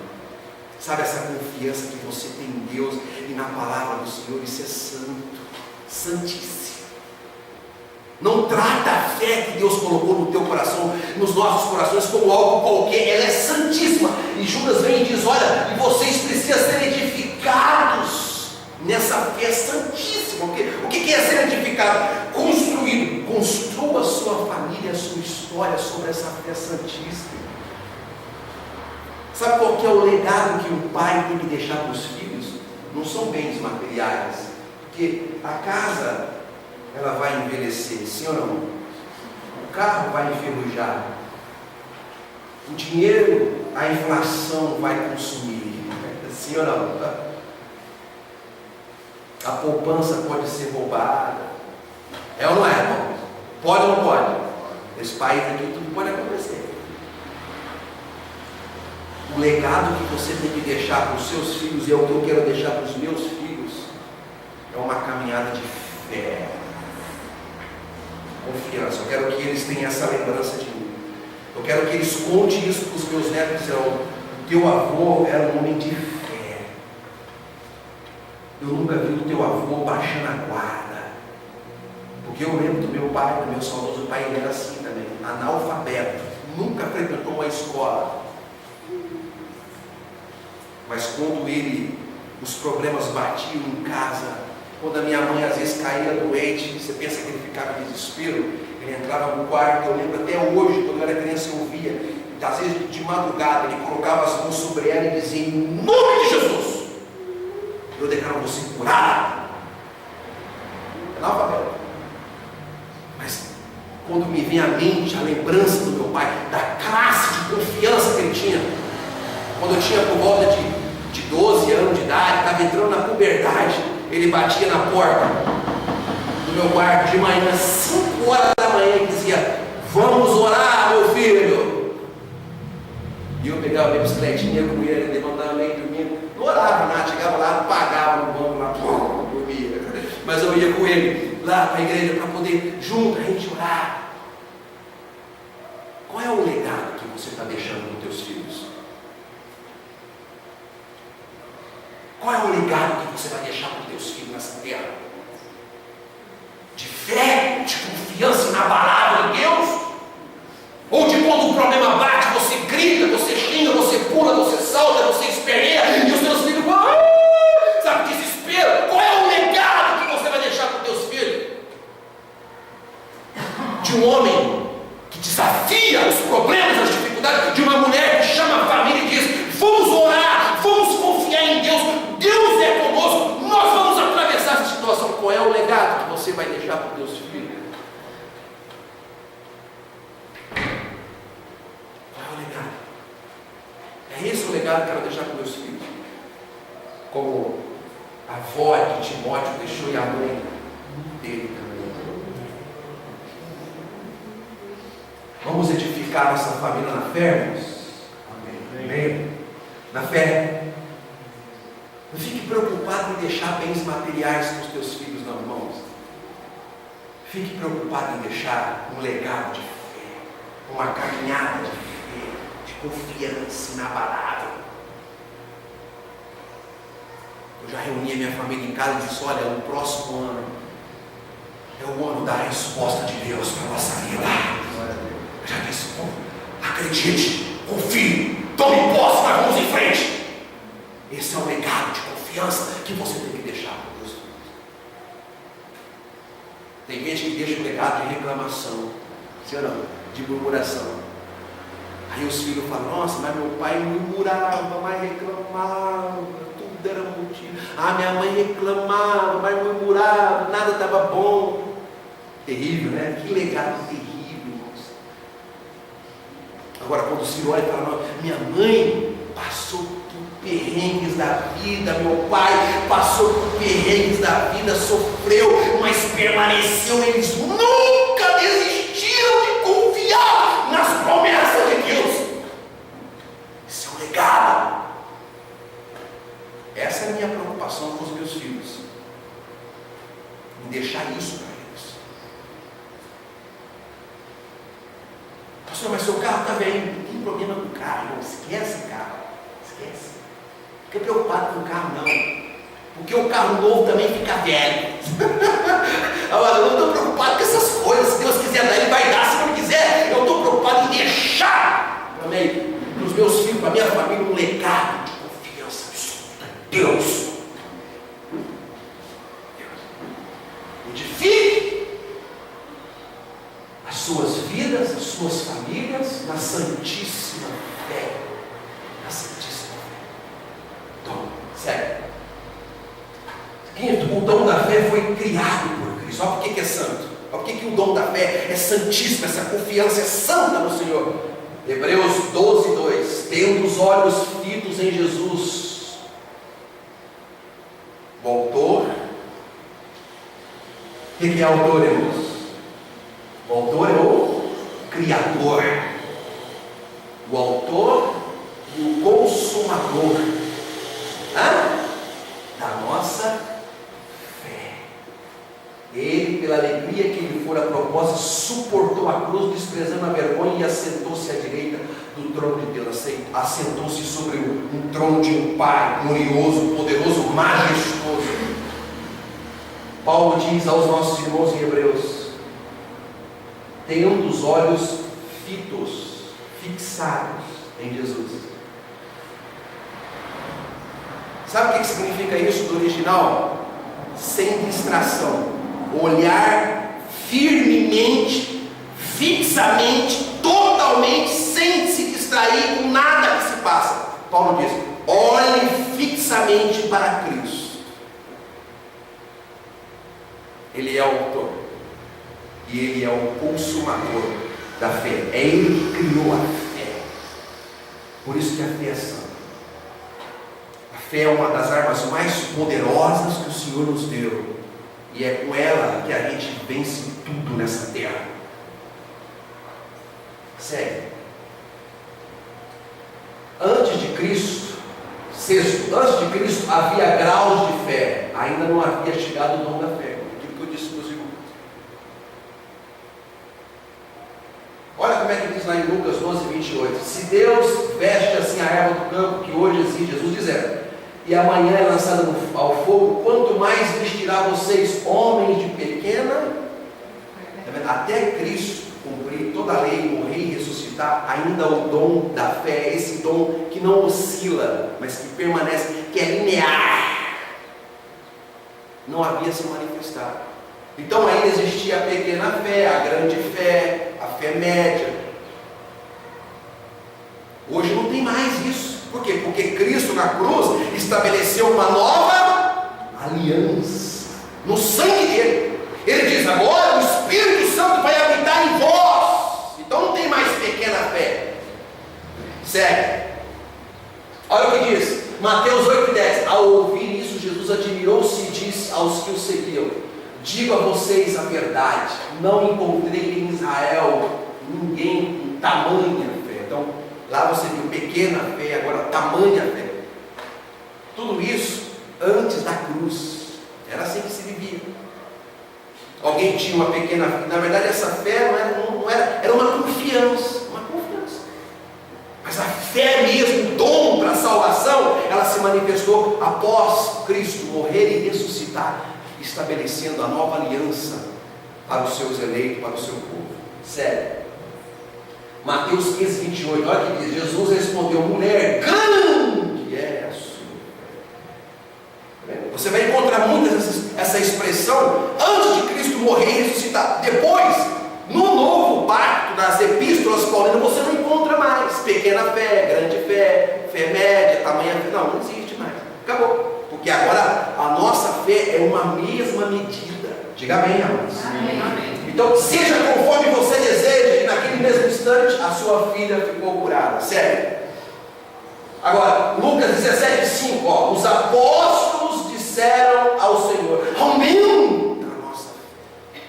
Sabe essa confiança que você tem em Deus e na palavra do Senhor? Isso é santo, santíssimo. Não trata a fé que Deus colocou no teu coração, nos nossos corações, como algo qualquer. Ela é santíssima. E Judas vem e diz: olha, e vocês precisam ser edificados nessa fé santíssima. O que é ser edificado? Construído. Construa a sua família, a sua história sobre essa fé santíssima. Sabe qual que é o legado que um pai tem que deixar para os filhos? Não são bens materiais, porque a casa, ela vai envelhecer, sim ou não? O carro vai enferrujar. O dinheiro, a inflação vai consumir, sim ou não? A poupança pode ser roubada. É ou não é, irmão? Pode ou não pode? Nesse país aqui tudo pode acontecer. O legado que você tem que deixar para os seus filhos, e é o que eu quero deixar para os meus filhos, é uma caminhada de fé, confiança. Eu quero que eles tenham essa lembrança de mim. Eu quero que eles contem isso para os meus netos. Dizendo: o teu avô era um homem de fé. Eu nunca vi o teu avô baixando a guarda. Porque eu lembro do meu pai, do meu saudoso pai, ele era assim também, analfabeto, nunca frequentou uma escola. Mas quando os problemas batiam em casa, Quando a minha mãe às vezes caía doente, você pensa que ele ficava em desespero, ele entrava no quarto. Eu lembro até hoje, quando eu era criança, eu ouvia, às vezes de madrugada, ele colocava as mãos sobre ela e dizia: em nome de Jesus, eu declaro você curada. Analfabeto. Mas quando me vem à mente a lembrança do meu pai, da classe de confiança que ele tinha, quando eu tinha por volta de 12 anos de idade, estava entrando na puberdade, ele batia na porta do meu quarto de manhã, 5 horas da manhã, e dizia: vamos orar, meu filho. E eu pegava a minha bicicletinha com ele, levantava meio dormindo, não orava nada, chegava lá, pagava no banco, lá, dormia. Mas eu ia com ele lá para a igreja para poder junto a gente orar. Qual é o legado que você está deixando nos teus filhos? Qual é o legado que você vai deixar para os teus filhos nessa terra? De fé, de confiança inabalável em Deus? Ou de quando o problema bate, você grita, você xinga, você pula, você salta, você esperneia, e os teus filhos vão, sabe, desespero? Qual é o legado que você vai deixar para os teus filhos? De um homem que desafia os problemas, as dificuldades, de uma mulher que chama a família e diz: vamos orar, vamos confiar em Deus, Deus é conosco, nós vamos atravessar essa situação. Qual é o legado que você vai deixar para os teus filhos? Qual é o legado? É esse o legado que eu quero deixar para os meus filhos. Como a avó de Timóteo deixou e a mãe dele também. Vamos edificar nossa família na fé, irmãos? Amém. Na fé. Não fique preocupado em deixar bens materiais para os teus filhos, não, irmãos. Fique preocupado em deixar um legado de fé, uma caminhada de fé, de confiança inabalável. Eu já reuni a minha família em casa e disse: olha, o próximo ano é o ano da resposta de Deus para a nossa vida. Eu já disse: acredite, confie, tome posse, mas vamos em frente. Esse é o legado de confiança que você tem que deixar para Deus. Tem gente que deixa o legado de reclamação, sim ou não? De murmuração. Aí os filhos falam: nossa, mas meu pai murmurava, mas reclamava, tudo era motivo. Ah, minha mãe reclamava, mas murmurava, nada estava bom. Terrível, né? Que legado terrível, irmãos. Agora, quando os filhos olham e falam: minha mãe passou por perrengues da vida, meu pai passou por perrengues da vida, sofreu, mas permaneceu. Eles nunca desistiram de confiar nas promessas de Deus. Esse é um legado. Essa é a minha preocupação com os meus filhos, em deixar isso para eles. Pastor, mas seu carro está bem, não tem problema com o carro, não esquece o carro, esquece. Fica preocupado com o carro, não, porque o carro novo também fica velho. Agora, eu não estou preocupado com essas coisas. Se Deus quiser dar, Ele vai dar. Se não quiser, eu estou preocupado em deixar também para os meus filhos, para a minha família, um legado de confiança absoluta em Deus. Edifique as suas vidas, as suas famílias na santíssima fé. Na santíssima fé. Então, sério. O dom da fé foi criado por Cristo. Olha por que é santo. Olha por que o dom da fé é santíssimo. Essa confiança é santa no Senhor. Hebreus 12:2. Tendo os olhos fitos em Jesus, o autor. O que é autor, irmãos? O autor é o Criador. O autor e o consumador da nossa fé. Ele, pela alegria que lhe fora proposta, suportou a cruz, desprezando a vergonha, e assentou-se à direita do trono de Deus. Assentou-se sobre um trono de um Pai glorioso, poderoso, majestoso. Paulo diz aos nossos irmãos em Hebreus: tenham os olhos fitos, fixados em Jesus. Sabe o que significa isso do original? sem distração, olhar firmemente, fixamente, totalmente, sem se distrair com nada que se passa. Paulo diz: olhe fixamente para Cristo. Ele é o autor e Ele é o consumador da fé. É Ele que criou a fé. Por isso que a fé é santa. A fé é uma das armas mais poderosas que o Senhor nos deu, e é com ela que a gente vence tudo nessa terra. Segue. Antes de Cristo, sexto, antes de Cristo havia graus de fé, ainda não havia chegado o dom da fé. Aquilo que eu disse para os irmãos. Olha como é que diz lá em Lucas 12:28. Se Deus veste assim a erva do campo que hoje existe, Jesus dizendo, e amanhã é lançada ao fogo, quanto mais vestirá vocês, homens de pequena. Até Cristo cumprir toda a lei, morrer e ressuscitar, ainda o dom da fé, esse dom que não oscila, mas que permanece, que é linear, não havia se manifestado. Então ainda existia a pequena fé, a grande fé, a fé média. Hoje não tem mais isso. Por quê? Porque Cristo na cruz estabeleceu uma nova aliança no sangue dele. Ele diz: agora o Espírito Santo vai habitar em vós. Então não tem mais pequena fé. Segue. Olha o que diz Mateus 8:10. Ao ouvir isso, Jesus admirou-se e disse aos que o seguiam: digo a vocês a verdade, não encontrei em Israel ninguém com tamanha fé. Então lá você viu pequena fé, agora tamanha fé. Tudo isso antes da cruz. Era assim que se vivia. Alguém tinha uma pequena fé. Na verdade essa fé era uma confiança. Mas a fé mesmo, o dom para a salvação, ela se manifestou após Cristo morrer e ressuscitar, estabelecendo a nova aliança para os seus eleitos, para o seu povo. Sério. Mateus 15:28, olha o que diz. Jesus respondeu: mulher, grande é a sua fé. Você vai encontrar muitas essa expressão antes de Cristo morrer e ressuscitar. Depois, no novo pacto, nas epístolas paulinas, você não encontra mais pequena fé, grande fé, fé média, tamanha fé. Não existe mais. Acabou. Porque agora a nossa fé é uma mesma medida. Diga amém, amados. Amém. Então, seja conforme você deseja, e naquele mesmo instante a sua filha ficou curada. Sério. Agora, Lucas 17:5, os apóstolos disseram ao Senhor: aumenta a nossa fé.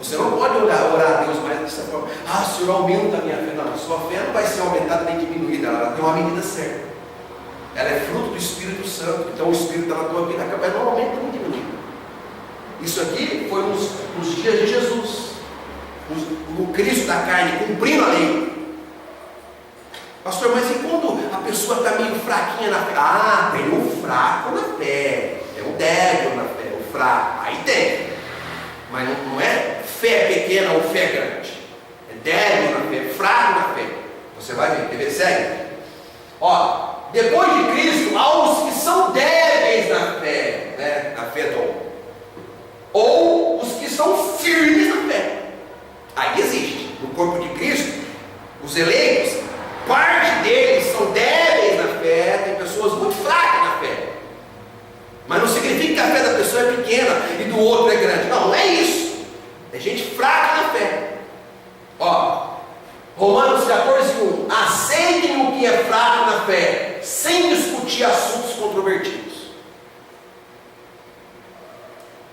Você não pode orar a Deus mais dessa forma: ah, Senhor, aumenta a minha fé. Não, a sua fé não vai ser aumentada nem diminuída, ela tem uma medida certa. Ela é fruto do Espírito Santo. Então o Espírito está na tua vida, não aumenta nem diminui. Isso aqui foi nos dias de Jesus, o Cristo da carne, cumprindo a lei. Pastor, mas e quando a pessoa está meio fraquinha na fé? Ah, tem o fraco na fé, é o débil na fé, o fraco, aí tem. Mas não é fé pequena ou fé grande, é débil na fé, fraco na fé. Você vai ver, quer ver? Segue. Ó, depois de Cristo, há os que são débeis na fé, né? Na fé dom, ou os que são firmes na fé. Aí existe, no corpo de Cristo, os eleitos, parte deles são débeis na fé, tem pessoas muito fracas na fé. Mas não significa que a fé da pessoa é pequena e do outro é grande. Não, não é isso. É gente fraca na fé. Ó, Romanos 14:1. Aceitem o que é fraco na fé, sem discutir assuntos controvertidos.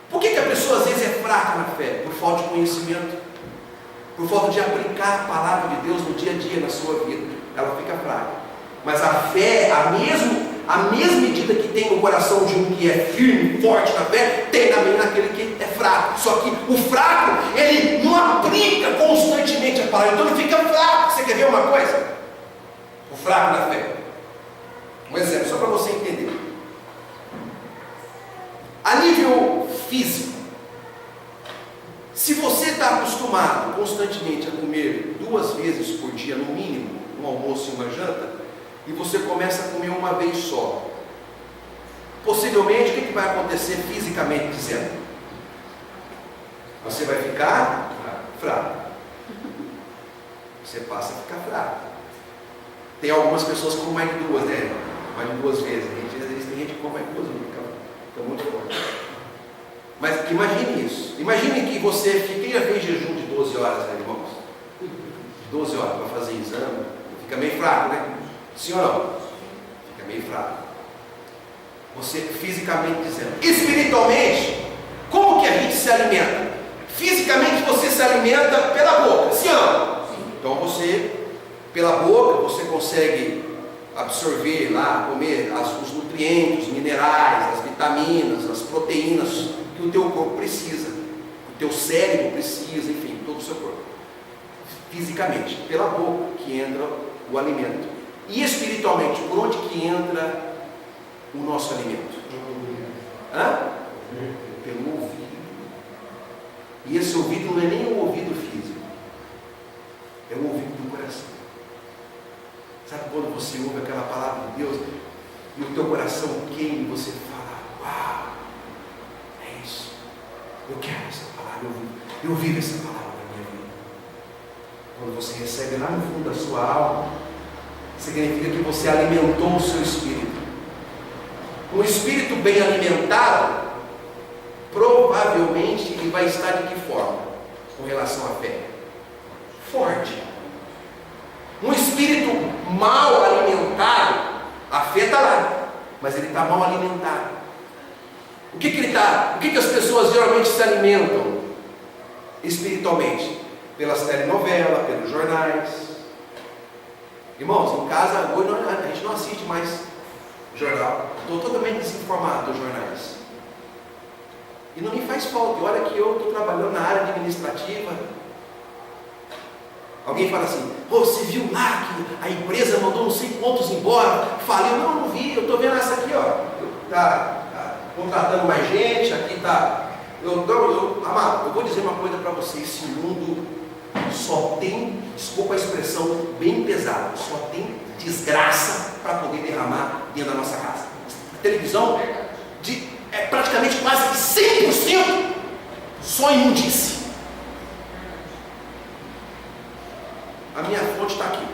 Por que a pessoa às vezes é fraca na fé? Por falta de conhecimento, por falta de aplicar a palavra de Deus no dia a dia, na sua vida. Ela fica fraca. Mas a fé, a mesma medida que tem no coração de um que é firme, forte na fé, tem também naquele que é fraco. Só que o fraco, ele não aplica constantemente a palavra, então ele fica fraco. Você quer ver uma coisa? O fraco na fé. Um exemplo, só para você entender. A nível físico, se você está acostumado constantemente a comer 2 vezes por dia, no mínimo, um almoço e uma janta, e você começa a comer uma vez só, possivelmente o que vai acontecer fisicamente dizendo? Você vai ficar fraco. Você passa a ficar fraco. Tem algumas pessoas que comem mais de duas, né? Mais de 2 vezes. Às vezes tem gente que come mais de 2 vezes, fica muito forte. Mas imagine isso. Imagine que você já fez jejum de 12 horas, né, irmãos? 12 horas para fazer exame. Fica meio fraco, né? Sim ou não? Fica meio fraco. Você fisicamente dizendo. Espiritualmente, como que a gente se alimenta? Fisicamente você se alimenta pela boca, sim ou não? Então você, pela boca, você consegue absorver lá, comer os nutrientes, os minerais, as vitaminas, as proteínas que o teu corpo precisa, o teu cérebro precisa, enfim, todo o seu corpo. Fisicamente, pela boca que entra o alimento. E espiritualmente, por onde que entra o nosso alimento? Pelo ouvido. E esse ouvido não é nem um ouvido físico, é o ouvido do coração. Sabe quando você ouve aquela palavra de Deus e o teu coração queima e você fala, uau, é isso, eu quero essa palavra, eu vivo essa palavra na minha vida. Quando você recebe lá no fundo da sua alma, significa que você alimentou o seu espírito. Um espírito bem alimentado, provavelmente ele vai estar de que forma com relação à fé? Forte. Um espírito mal alimentado, a fé está lá, mas ele está mal alimentado. O que as pessoas geralmente se alimentam espiritualmente? Pelas telenovelas, pelos jornais. Irmãos, em casa hoje a gente não assiste mais jornal. Estou totalmente desinformado dos jornais. E não me faz falta. E olha que eu estou trabalhando na área administrativa. Alguém fala assim, você viu lá que a empresa mandou não sei quantos embora, faliu? Não vi, eu estou vendo essa aqui, ó. Está contratando mais gente, aqui está. Amado, eu vou dizer uma coisa para você, esse mundo só tem, desculpa a expressão bem pesada, só tem desgraça para poder derramar dentro da nossa casa. A televisão é praticamente quase 100% só imundície. A minha fonte está aqui.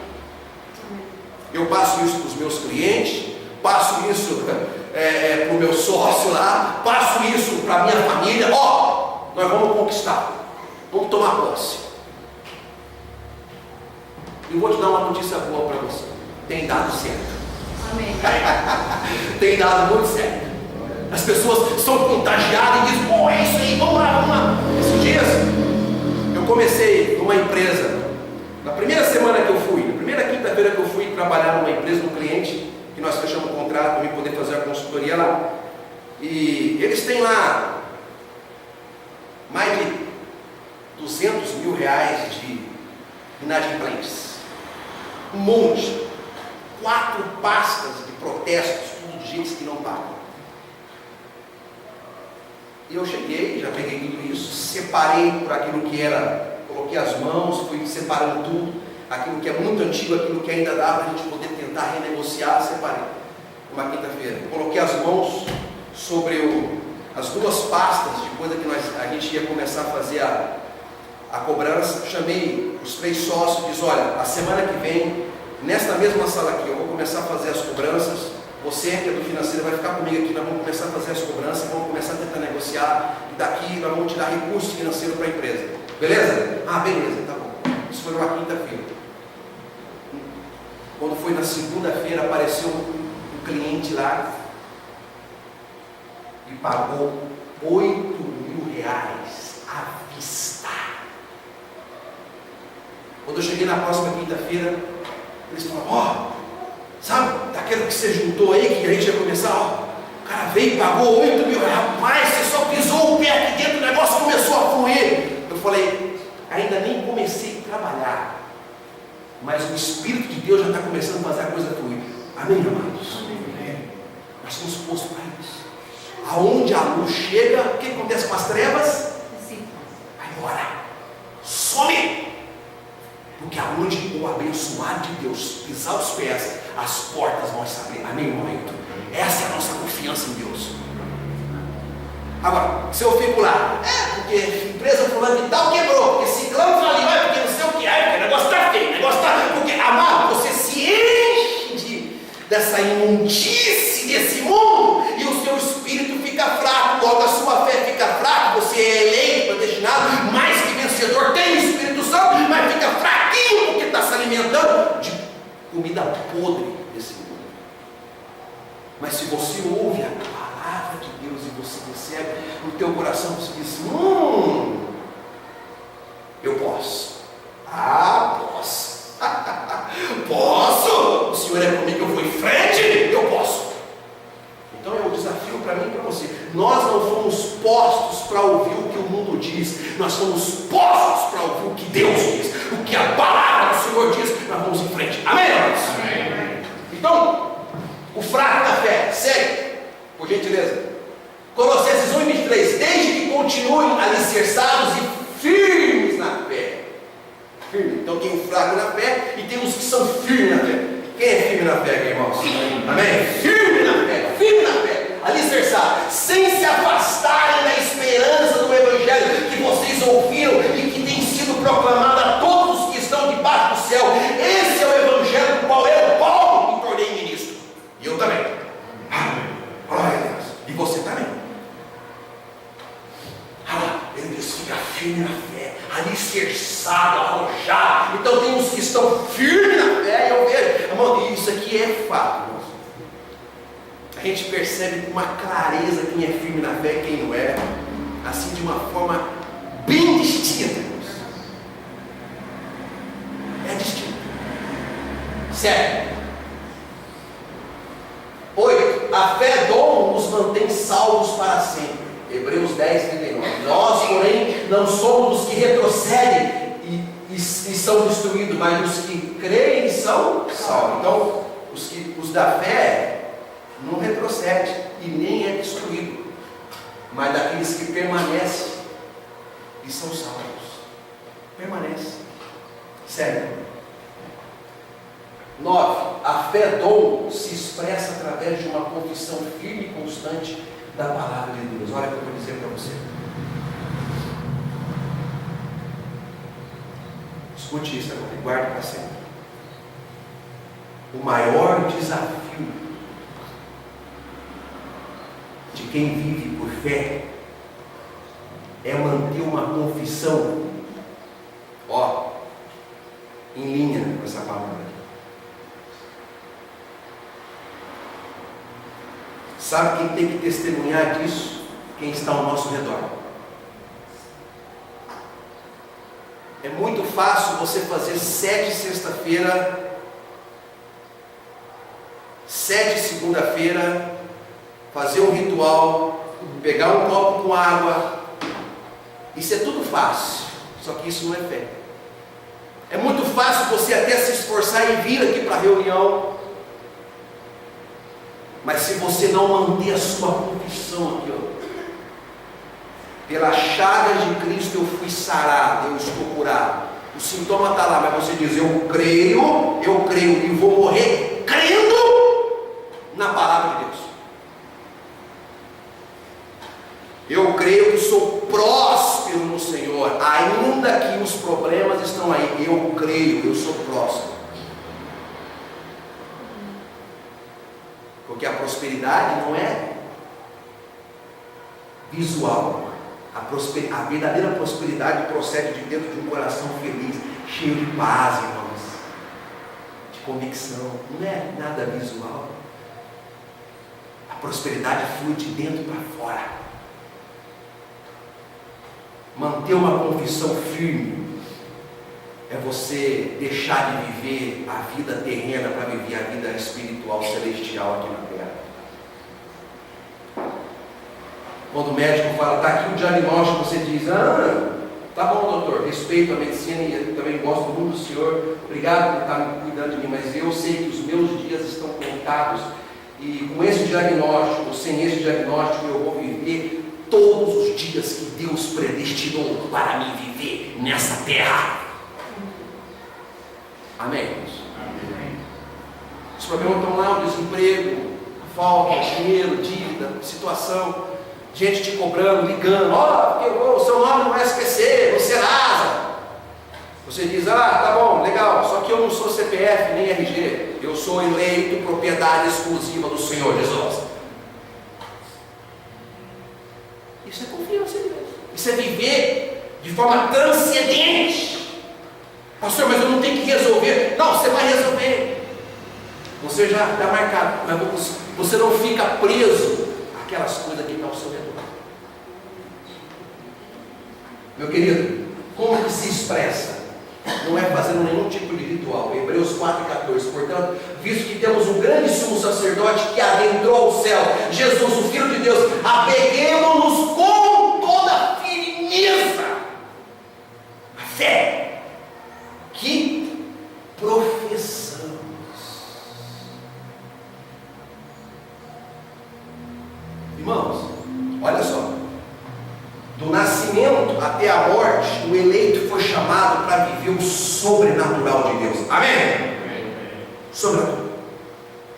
Eu passo isso para os meus clientes, passo isso para o meu sócio lá, passo isso para a minha família. Nós vamos conquistar, vamos tomar posse. E vou te dar uma notícia boa para você. Tem dado certo. Amém. Tem dado muito certo. As pessoas são contagiadas e dizem, é isso aí, vamos lá. Esses dias, eu comecei numa empresa. Na primeira semana que eu fui, na primeira quinta-feira que eu fui trabalhar numa empresa, num cliente, que nós fechamos um contrato para eu poder fazer a consultoria lá. E eles têm lá mais de 200 mil reais de inadimplentes. Um monte. 4 pastas de protestos, tudo de gente que não paga. E eu cheguei, já peguei tudo isso, separei por aquilo que era, coloquei as mãos, fui separando tudo, aquilo que é muito antigo, aquilo que ainda dá para a gente poder tentar renegociar, separei. Uma quinta-feira, coloquei as mãos sobre as 2 pastas de coisa que a gente ia começar a fazer a cobrança. Chamei os 3 sócios e disse, olha, a semana que vem, nesta mesma sala aqui, eu vou começar a fazer as cobranças. Você que é do financeiro vai ficar comigo aqui, nós vamos começar a fazer as cobranças, vamos começar a tentar negociar, e daqui nós vamos tirar recurso financeiro para a empresa. Beleza? Beleza, tá bom. Isso foi numa quinta-feira. Quando foi na segunda-feira, apareceu um cliente lá e pagou 8 mil reais à vista. Quando eu cheguei na próxima quinta-feira, eles falaram, sabe, daquilo que você juntou aí, que a gente ia começar, o cara veio e pagou 8 mil reais, rapaz, você só pisou o pé aqui dentro, o negócio começou a fluir. Eu falei, ainda nem comecei a trabalhar, mas o Espírito de Deus já está começando a fazer a coisa fluir. Amém, amados? Amém. Nós somos postos para isso. Aonde a luz chega, o que acontece com as trevas? Vai embora, some. Porque aonde o abençoado de Deus pisar os pés, as portas vão se abrir. Amém, momento? Essa é a nossa confiança. confiança em Deus. Agora, se eu fico lá, porque a empresa fulano de tal quebrou, porque ciclano faliu, porque não sei o que, porque o negócio está feio, o negócio está... Porque, amado, você se enche dessa imundície desse mundo, e o seu espírito fica fraco, logo a sua fé fica fraca, você é eleito, predestinado, mais que vencedor, tem o Espírito Santo, mas fica fraquinho, porque está se alimentando de comida podre desse mundo. Mas se você ouve a palavra de Deus e você recebe no teu coração, você diz: eu posso. Posso. Posso. O Senhor é comigo, eu vou em frente, eu posso. Então é um desafio para mim e para você. Nós não fomos postos para ouvir o que o mundo diz, nós fomos postos para ouvir o que Deus diz, o que a palavra do Senhor diz. Nós vamos em frente. Amém, irmãos? Amém. Então, o fraco da fé, segue, por gentileza. Colossenses 1:23. Desde que continuem alicerçados e firmes na fé. Firme. Então tem o fraco na fé e tem os que são firmes na fé. Quem é firme na fé aqui, irmãos? Amém? Firme na fé, alicerçado, sem se afastarem da esperança do Evangelho que vocês ouviram e que tem sido proclamado a todos os que estão debaixo do céu. Esse é o Evangelho do qual eu, Paulo, me tornei ministro. E eu também. Amém. Glória a Deus. E você também. Ele diz: fica firme na fé, alicerçado, arrojado. Então tem uns que estão firmes na fé, e eu vejo, irmão, isso aqui é fato, irmãos. A gente percebe com uma clareza quem é firme na fé e quem não é, assim, de uma forma bem distinta, irmãos. É distinto. Certo? 8. A fé dom nos mantém salvos para sempre. Hebreus 10:39. Nós, porém, não somos os que retrocedem e são destruídos, mas os que creem são salvos. Então, os da fé não retrocedem e nem é destruído, mas daqueles que permanecem e são salvos. Permanece. Sério. 9. A fé dom se expressa através de uma confissão firme e constante da palavra de Deus. Olha o que eu vou dizer para você. Escute isso agora e guarde para sempre. O maior desafio de quem vive por fé é manter uma confissão, em linha com essa palavra. Sabe quem tem que testemunhar disso? Quem está ao nosso redor. É muito fácil você fazer 7 sexta-feira, 7 segunda-feira, fazer um ritual, pegar um copo com água. Isso é tudo fácil, só que isso não é fé. É muito fácil você até se esforçar e vir aqui para a reunião, mas se você não manter a sua confissão aqui, pela chaga de Cristo eu fui sarado, eu estou curado. O sintoma está lá, mas você diz: eu creio e vou morrer crendo na palavra de Deus. Eu creio que sou próspero no Senhor, ainda que os problemas estão aí. Eu creio, eu sou próspero. Porque a prosperidade não é visual. A verdadeira prosperidade procede de dentro de um coração feliz, cheio de paz, irmãos, de convicção. Não é nada visual. A prosperidade flui de dentro para fora. Manter uma confissão firme é você deixar de viver a vida terrena para viver a vida espiritual, celestial aqui na terra. Quando o médico fala: está aqui o diagnóstico, você diz: tá bom, doutor, respeito a medicina e eu também gosto muito do senhor, obrigado por estar me cuidando de mim, mas eu sei que os meus dias estão contados, e com esse diagnóstico, sem esse diagnóstico, eu vou viver todos os dias que Deus predestinou para mim viver nessa terra. Amém, irmãos? Amém. Os problemas estão lá, o desemprego, a falta, dinheiro, dívida, situação, gente te cobrando, ligando, porque o seu nome não vai esquecer, no Serasa. Você diz, tá bom, legal, só que eu não sou CPF nem RG, eu sou eleito propriedade exclusiva do Senhor Jesus. Isso é confiança em Deus. Isso é viver de forma transcendente. Pastor, mas eu não tenho que resolver. Não, você vai resolver. Você já está marcado, mas você não fica preso àquelas coisas que estão ao seu redor. Meu querido, como que se expressa? Não é fazendo nenhum tipo de ritual. Hebreus 4,14. Portanto, visto que temos um grande sumo sacerdote que adentrou o céu, Jesus, o Filho de Deus, apeguemo-nos com toda firmeza a fé que professamos. Irmãos, olha só. Do nascimento até a morte, o eleito foi chamado para viver o sobrenatural de Deus. Amém? Sobrenatural.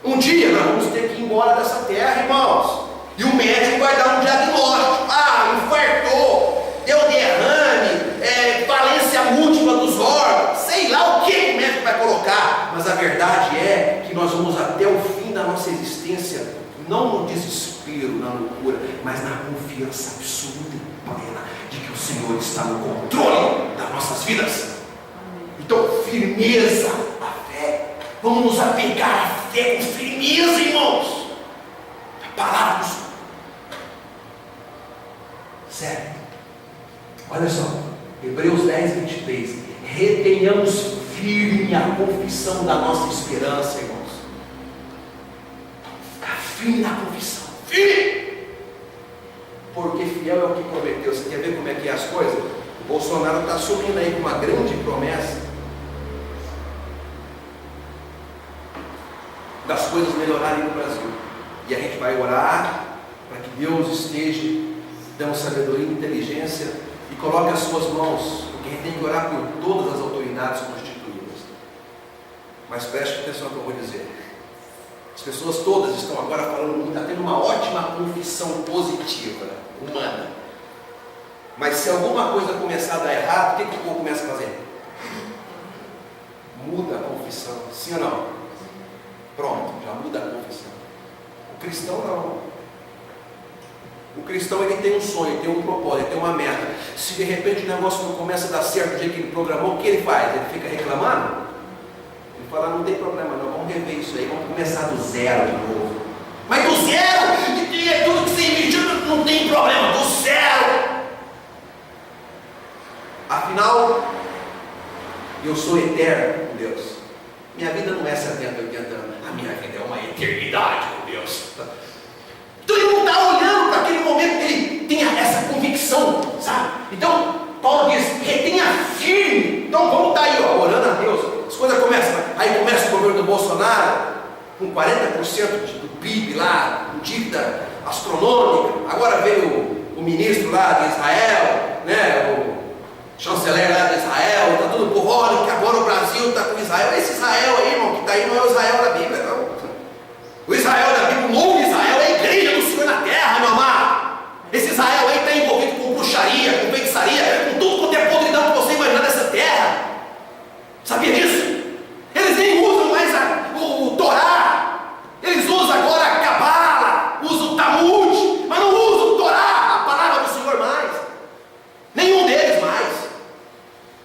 Um dia nós vamos ter que ir embora dessa terra, irmãos. E o médico vai dar um diagnóstico. Infartou, deu derrame, falência múltipla dos órgãos. Sei lá o que o médico vai colocar. Mas a verdade é que nós vamos até o fim da nossa existência, não no desespero, na loucura, mas na confiança absoluta e plena de que o Senhor está no controle das nossas vidas. Então, firmeza, a fé. Vamos nos apegar à fé com firmeza, irmãos. A palavra do Senhor. Sério. Olha só. Hebreus 10, 23. Retenhamos firme a confissão da nossa esperança, irmãos. Firme na confissão, firme, porque fiel é o que prometeu. Você quer ver como é que é as coisas? O Bolsonaro está subindo aí com uma grande promessa das coisas melhorarem no Brasil, e a gente vai orar para que Deus esteja dando sabedoria e inteligência e coloque as suas mãos, porque a gente tem que orar por todas as autoridades constituídas. Mas preste atenção no que eu vou dizer. As pessoas todas estão agora falando, está tendo uma ótima confissão positiva, humana. Mas se alguma coisa começar a dar errado, o que o povo começa a fazer? Muda a confissão, sim ou não? Pronto, já muda a confissão. O cristão não. O cristão, ele tem um sonho, tem um propósito, tem uma meta. Se de repente o negócio não começa a dar certo do jeito que ele programou, o que ele faz? Ele fica reclamando? Ele fala, não tem problema não, vamos rever isso aí, vamos começar do zero de novo. Mas do zero, é tudo que você investiu, não tem problema, do zero. Afinal, eu sou eterno com Deus. Minha vida não é 70, 80 anos, a minha vida é uma eternidade com Deus. Então ele não está olhando para aquele momento que ele tem essa convicção, sabe? Então, Paulo diz, retenha firme. Então vamos estar aí, orando a Deus. As coisas começam, aí começa o governo do Bolsonaro, com 40% do PIB lá, com dívida astronômica. Agora veio o ministro lá de Israel, né, o chanceler lá de Israel, está tudo por hora, que agora o Brasil está com Israel. Esse Israel aí, irmão, que está aí não é o Israel da Bíblia, não. O Israel da Bíblia, o novo Israel, é a igreja do Senhor na terra, meu amado. Esse Israel aí está envolvido com bruxaria, com feitiçaria, com tudo quanto é podridão que você imaginar nessa terra. Sabia disso? Eles nem usam mais o Torá. Eles usam agora a Cabala, usam o Talmud, mas não usam o Torá, a palavra do Senhor mais. Nenhum deles mais.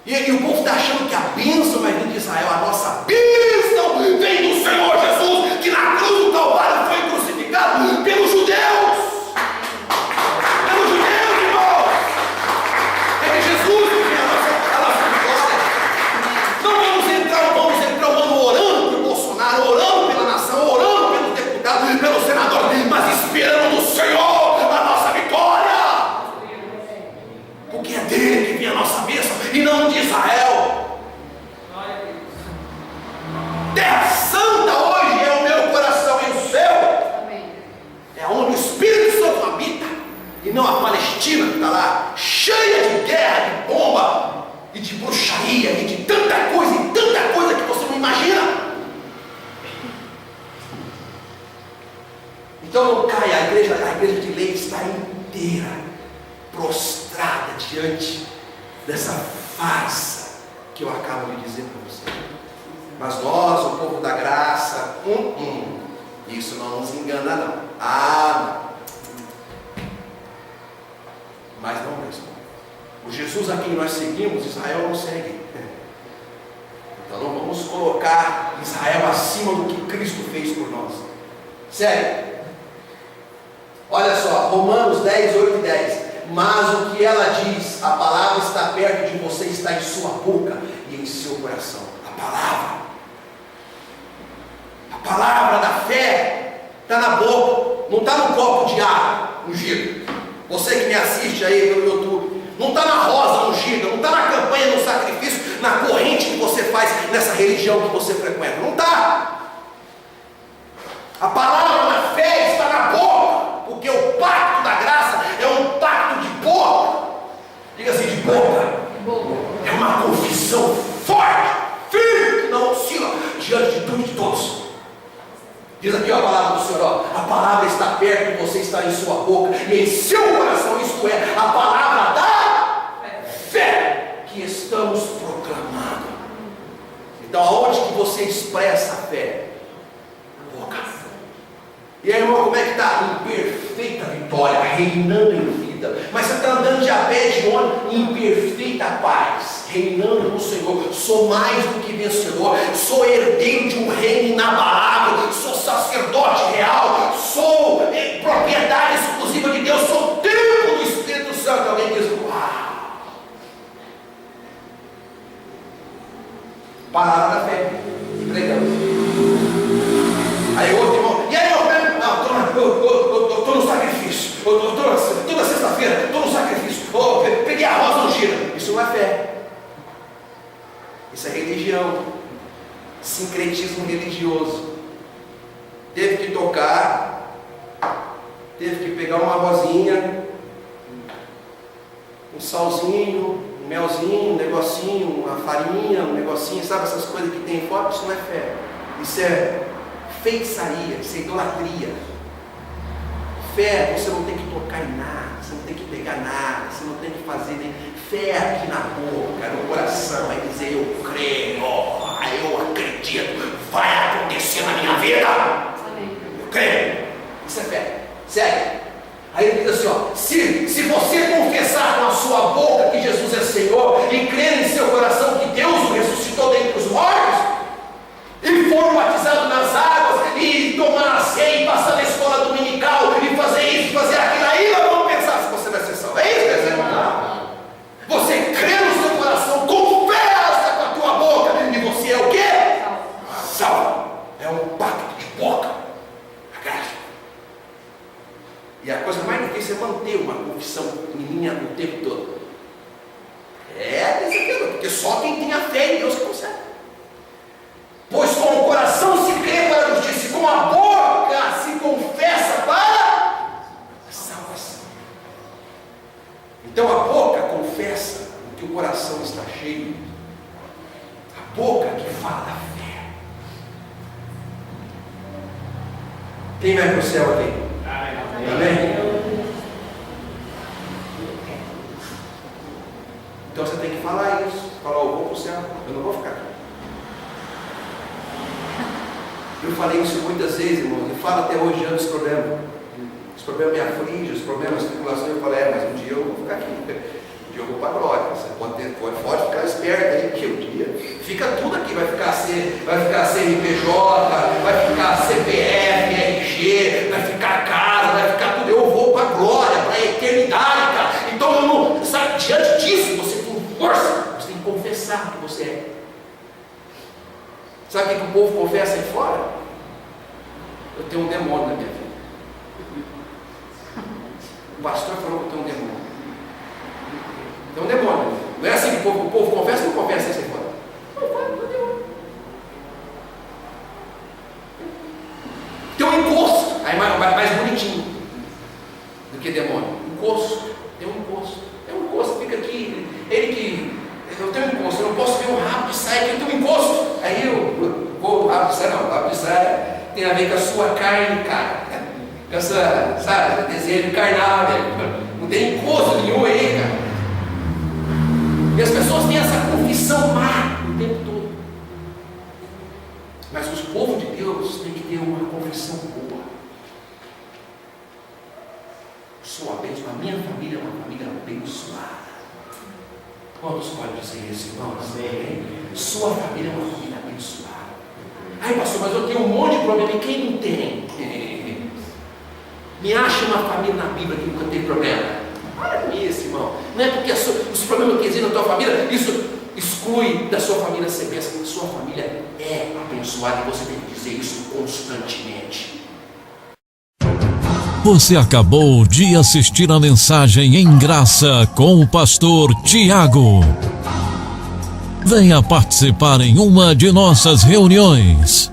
E o povo está achando que a bênção vai vir de Israel. A nossa bênção vem do Senhor Jesus, que na cruz do Calvário foi crucificado pelos judeus. Pelos judeus, irmãos. É Jesus que vem a nossa vitória. Não vamos entrar o ano orando pelo Bolsonaro, orando pela nação, orando pelos deputados, pelos senadores, mas esperando do Senhor a nossa vitória. Porque é dele que vem a nossa bênção e não de Israel. Terra Santa hoje é o meu coração e o seu. É onde o Espírito Santo habita, e não a Palestina que está lá, cheia de guerra, de bomba, e de bruxaria, e de tanta coisa que você não imagina. Então não caia, a igreja de Leite está inteira prostrada diante dessa farsa que eu acabo de dizer para você. Mas nós, o povo da graça, isso não nos engana não. Não. Mas não mesmo. O Jesus a quem nós seguimos, Israel não segue. Então não vamos colocar Israel acima do que Cristo fez por nós. Sério. Olha só, Romanos 10, 8 e 10. Mas o que ela diz, a palavra está perto de você, está em sua boca e em seu coração. A palavra da fé está na boca, não está no copo de água ungido. Você que me assiste aí pelo YouTube, não está na rosa ungida, não está na campanha, no sacrifício, na corrente que você faz, nessa religião que você frequenta. Não está. A palavra da fé está na boca, porque o pacto da graça é um pacto de boca. Diga assim, de boca. É uma confissão forte, firme, que não oscila diante de tudo e de todos. Diz aqui a palavra do Senhor, a palavra está perto de você, está em sua boca e em seu coração, isto é, a palavra da fé que estamos proclamando. Então aonde que você expressa a fé? Na boca. E aí, irmão, como é que está? Em perfeita vitória, reinando em vida. Mas você está andando de a pé, de ônibus, em perfeita paz, reinando no Senhor. Sou mais do que vencedor, sou herdeiro de um reino inabalável, sou sacerdote real, sou propriedade exclusiva de Deus, sou templo do Espírito Santo. Alguém diz, uau! Palavra da fé, pregamos. Aí outro irmão, e aí eu estou no sacrifício, toda sexta-feira estou no sacrifício, peguei a rosa ungida. Isso não é fé, isso é religião, sincretismo religioso. Teve que tocar, teve que pegar uma rosinha, um salzinho, um melzinho, um negocinho, uma farinha, um negocinho, sabe essas coisas que tem fora? Isso não é fé, isso é feitiçaria, isso é idolatria. Fé, você não tem que tocar em nada, você não tem que pegar nada, você não tem que fazer nem fé aqui na boca, no coração, é dizer eu creio, eu acredito, vai acontecer na minha vida. Eu creio. Isso é fé. Segue. Aí ele diz assim, ó, se você confessar com a sua boca que Jesus é Senhor e crer em seu coração que Deus o ressuscitou dentre os mortos, e for batizado nas águas, e tomar a ceia, e passar na escola dominical, e fazer isso, fazer aquilo, aí nós vamos pensar se você vai ser salvo. É isso, quer dizer? Não. Você crê no seu coração, confessa com a tua boca, e você é o quê? Salvo. É um pacto de boca. A graça. E a coisa mais difícil é manter uma confissão pequenininha o tempo todo. Porque só quem tem a fé em Deus que consegue. Pois com o coração se crê para a justiça, e com a boca se confessa para a salvação. Então a boca confessa o que o coração está cheio. A boca que fala da fé. Quem vai para o céu aqui? Amém? Então você tem que falar isso. Falar, eu vou para o céu, eu não vou ficar aqui. Eu falei isso muitas vezes, irmãos, e falo até hoje diante dos problemas. Os problemas me afligem, os problemas, as tribulações, eu falo, mas um dia eu vou ficar aqui. Um dia eu vou para a glória. Você pode ficar esperto aí, porque um dia fica tudo aqui, vai ficar CNPJ, vai ficar CPF, RG, vai ficar casa, vai ficar tudo. Eu vou para a glória, para a eternidade, cara. Então eu não, sabe, diante disso, você tem força, você tem que confessar o que você é. Sabe o que o povo confessa aí fora? Eu tenho um demônio na minha vida. O pastor falou que eu tenho um demônio. Tem um demônio. Não é assim que o povo confessa ou não confessa isso aí fora? Não, fala, tem um demônio. Tem um encosto. Aí mais bonitinho do que demônio. Encosto. Tem um encosto. Tem um encosto. Fica aqui. Eu tenho um encosto. Eu não posso ver um rabo de saia que eu tenho um encosto. Aí o rabo de saia não. O rabo de saia tem a ver com a sua carne, cara. essa, sabe, desejo carnal, velho. Não tem encosto nenhum aí, cara. E as pessoas têm essa confissão má o tempo todo. Mas os povos de Deus têm que ter uma confissão boa. Sou abençoado. A minha família é uma família abençoada. Quantos podem dizer isso, irmãos? Amém. Sua família é uma família abençoada. Ai, pastor, mas eu tenho um monte de problema. E quem não tem? Me acha uma família na Bíblia que nunca tem problema. Para com isso, irmão. Não é porque os problemas que existem na tua família, isso exclui da sua família ser bênção. Sua família é abençoada e você tem que dizer isso constantemente. Você acabou de assistir a mensagem em graça com o pastor Tiago. Venha participar em uma de nossas reuniões.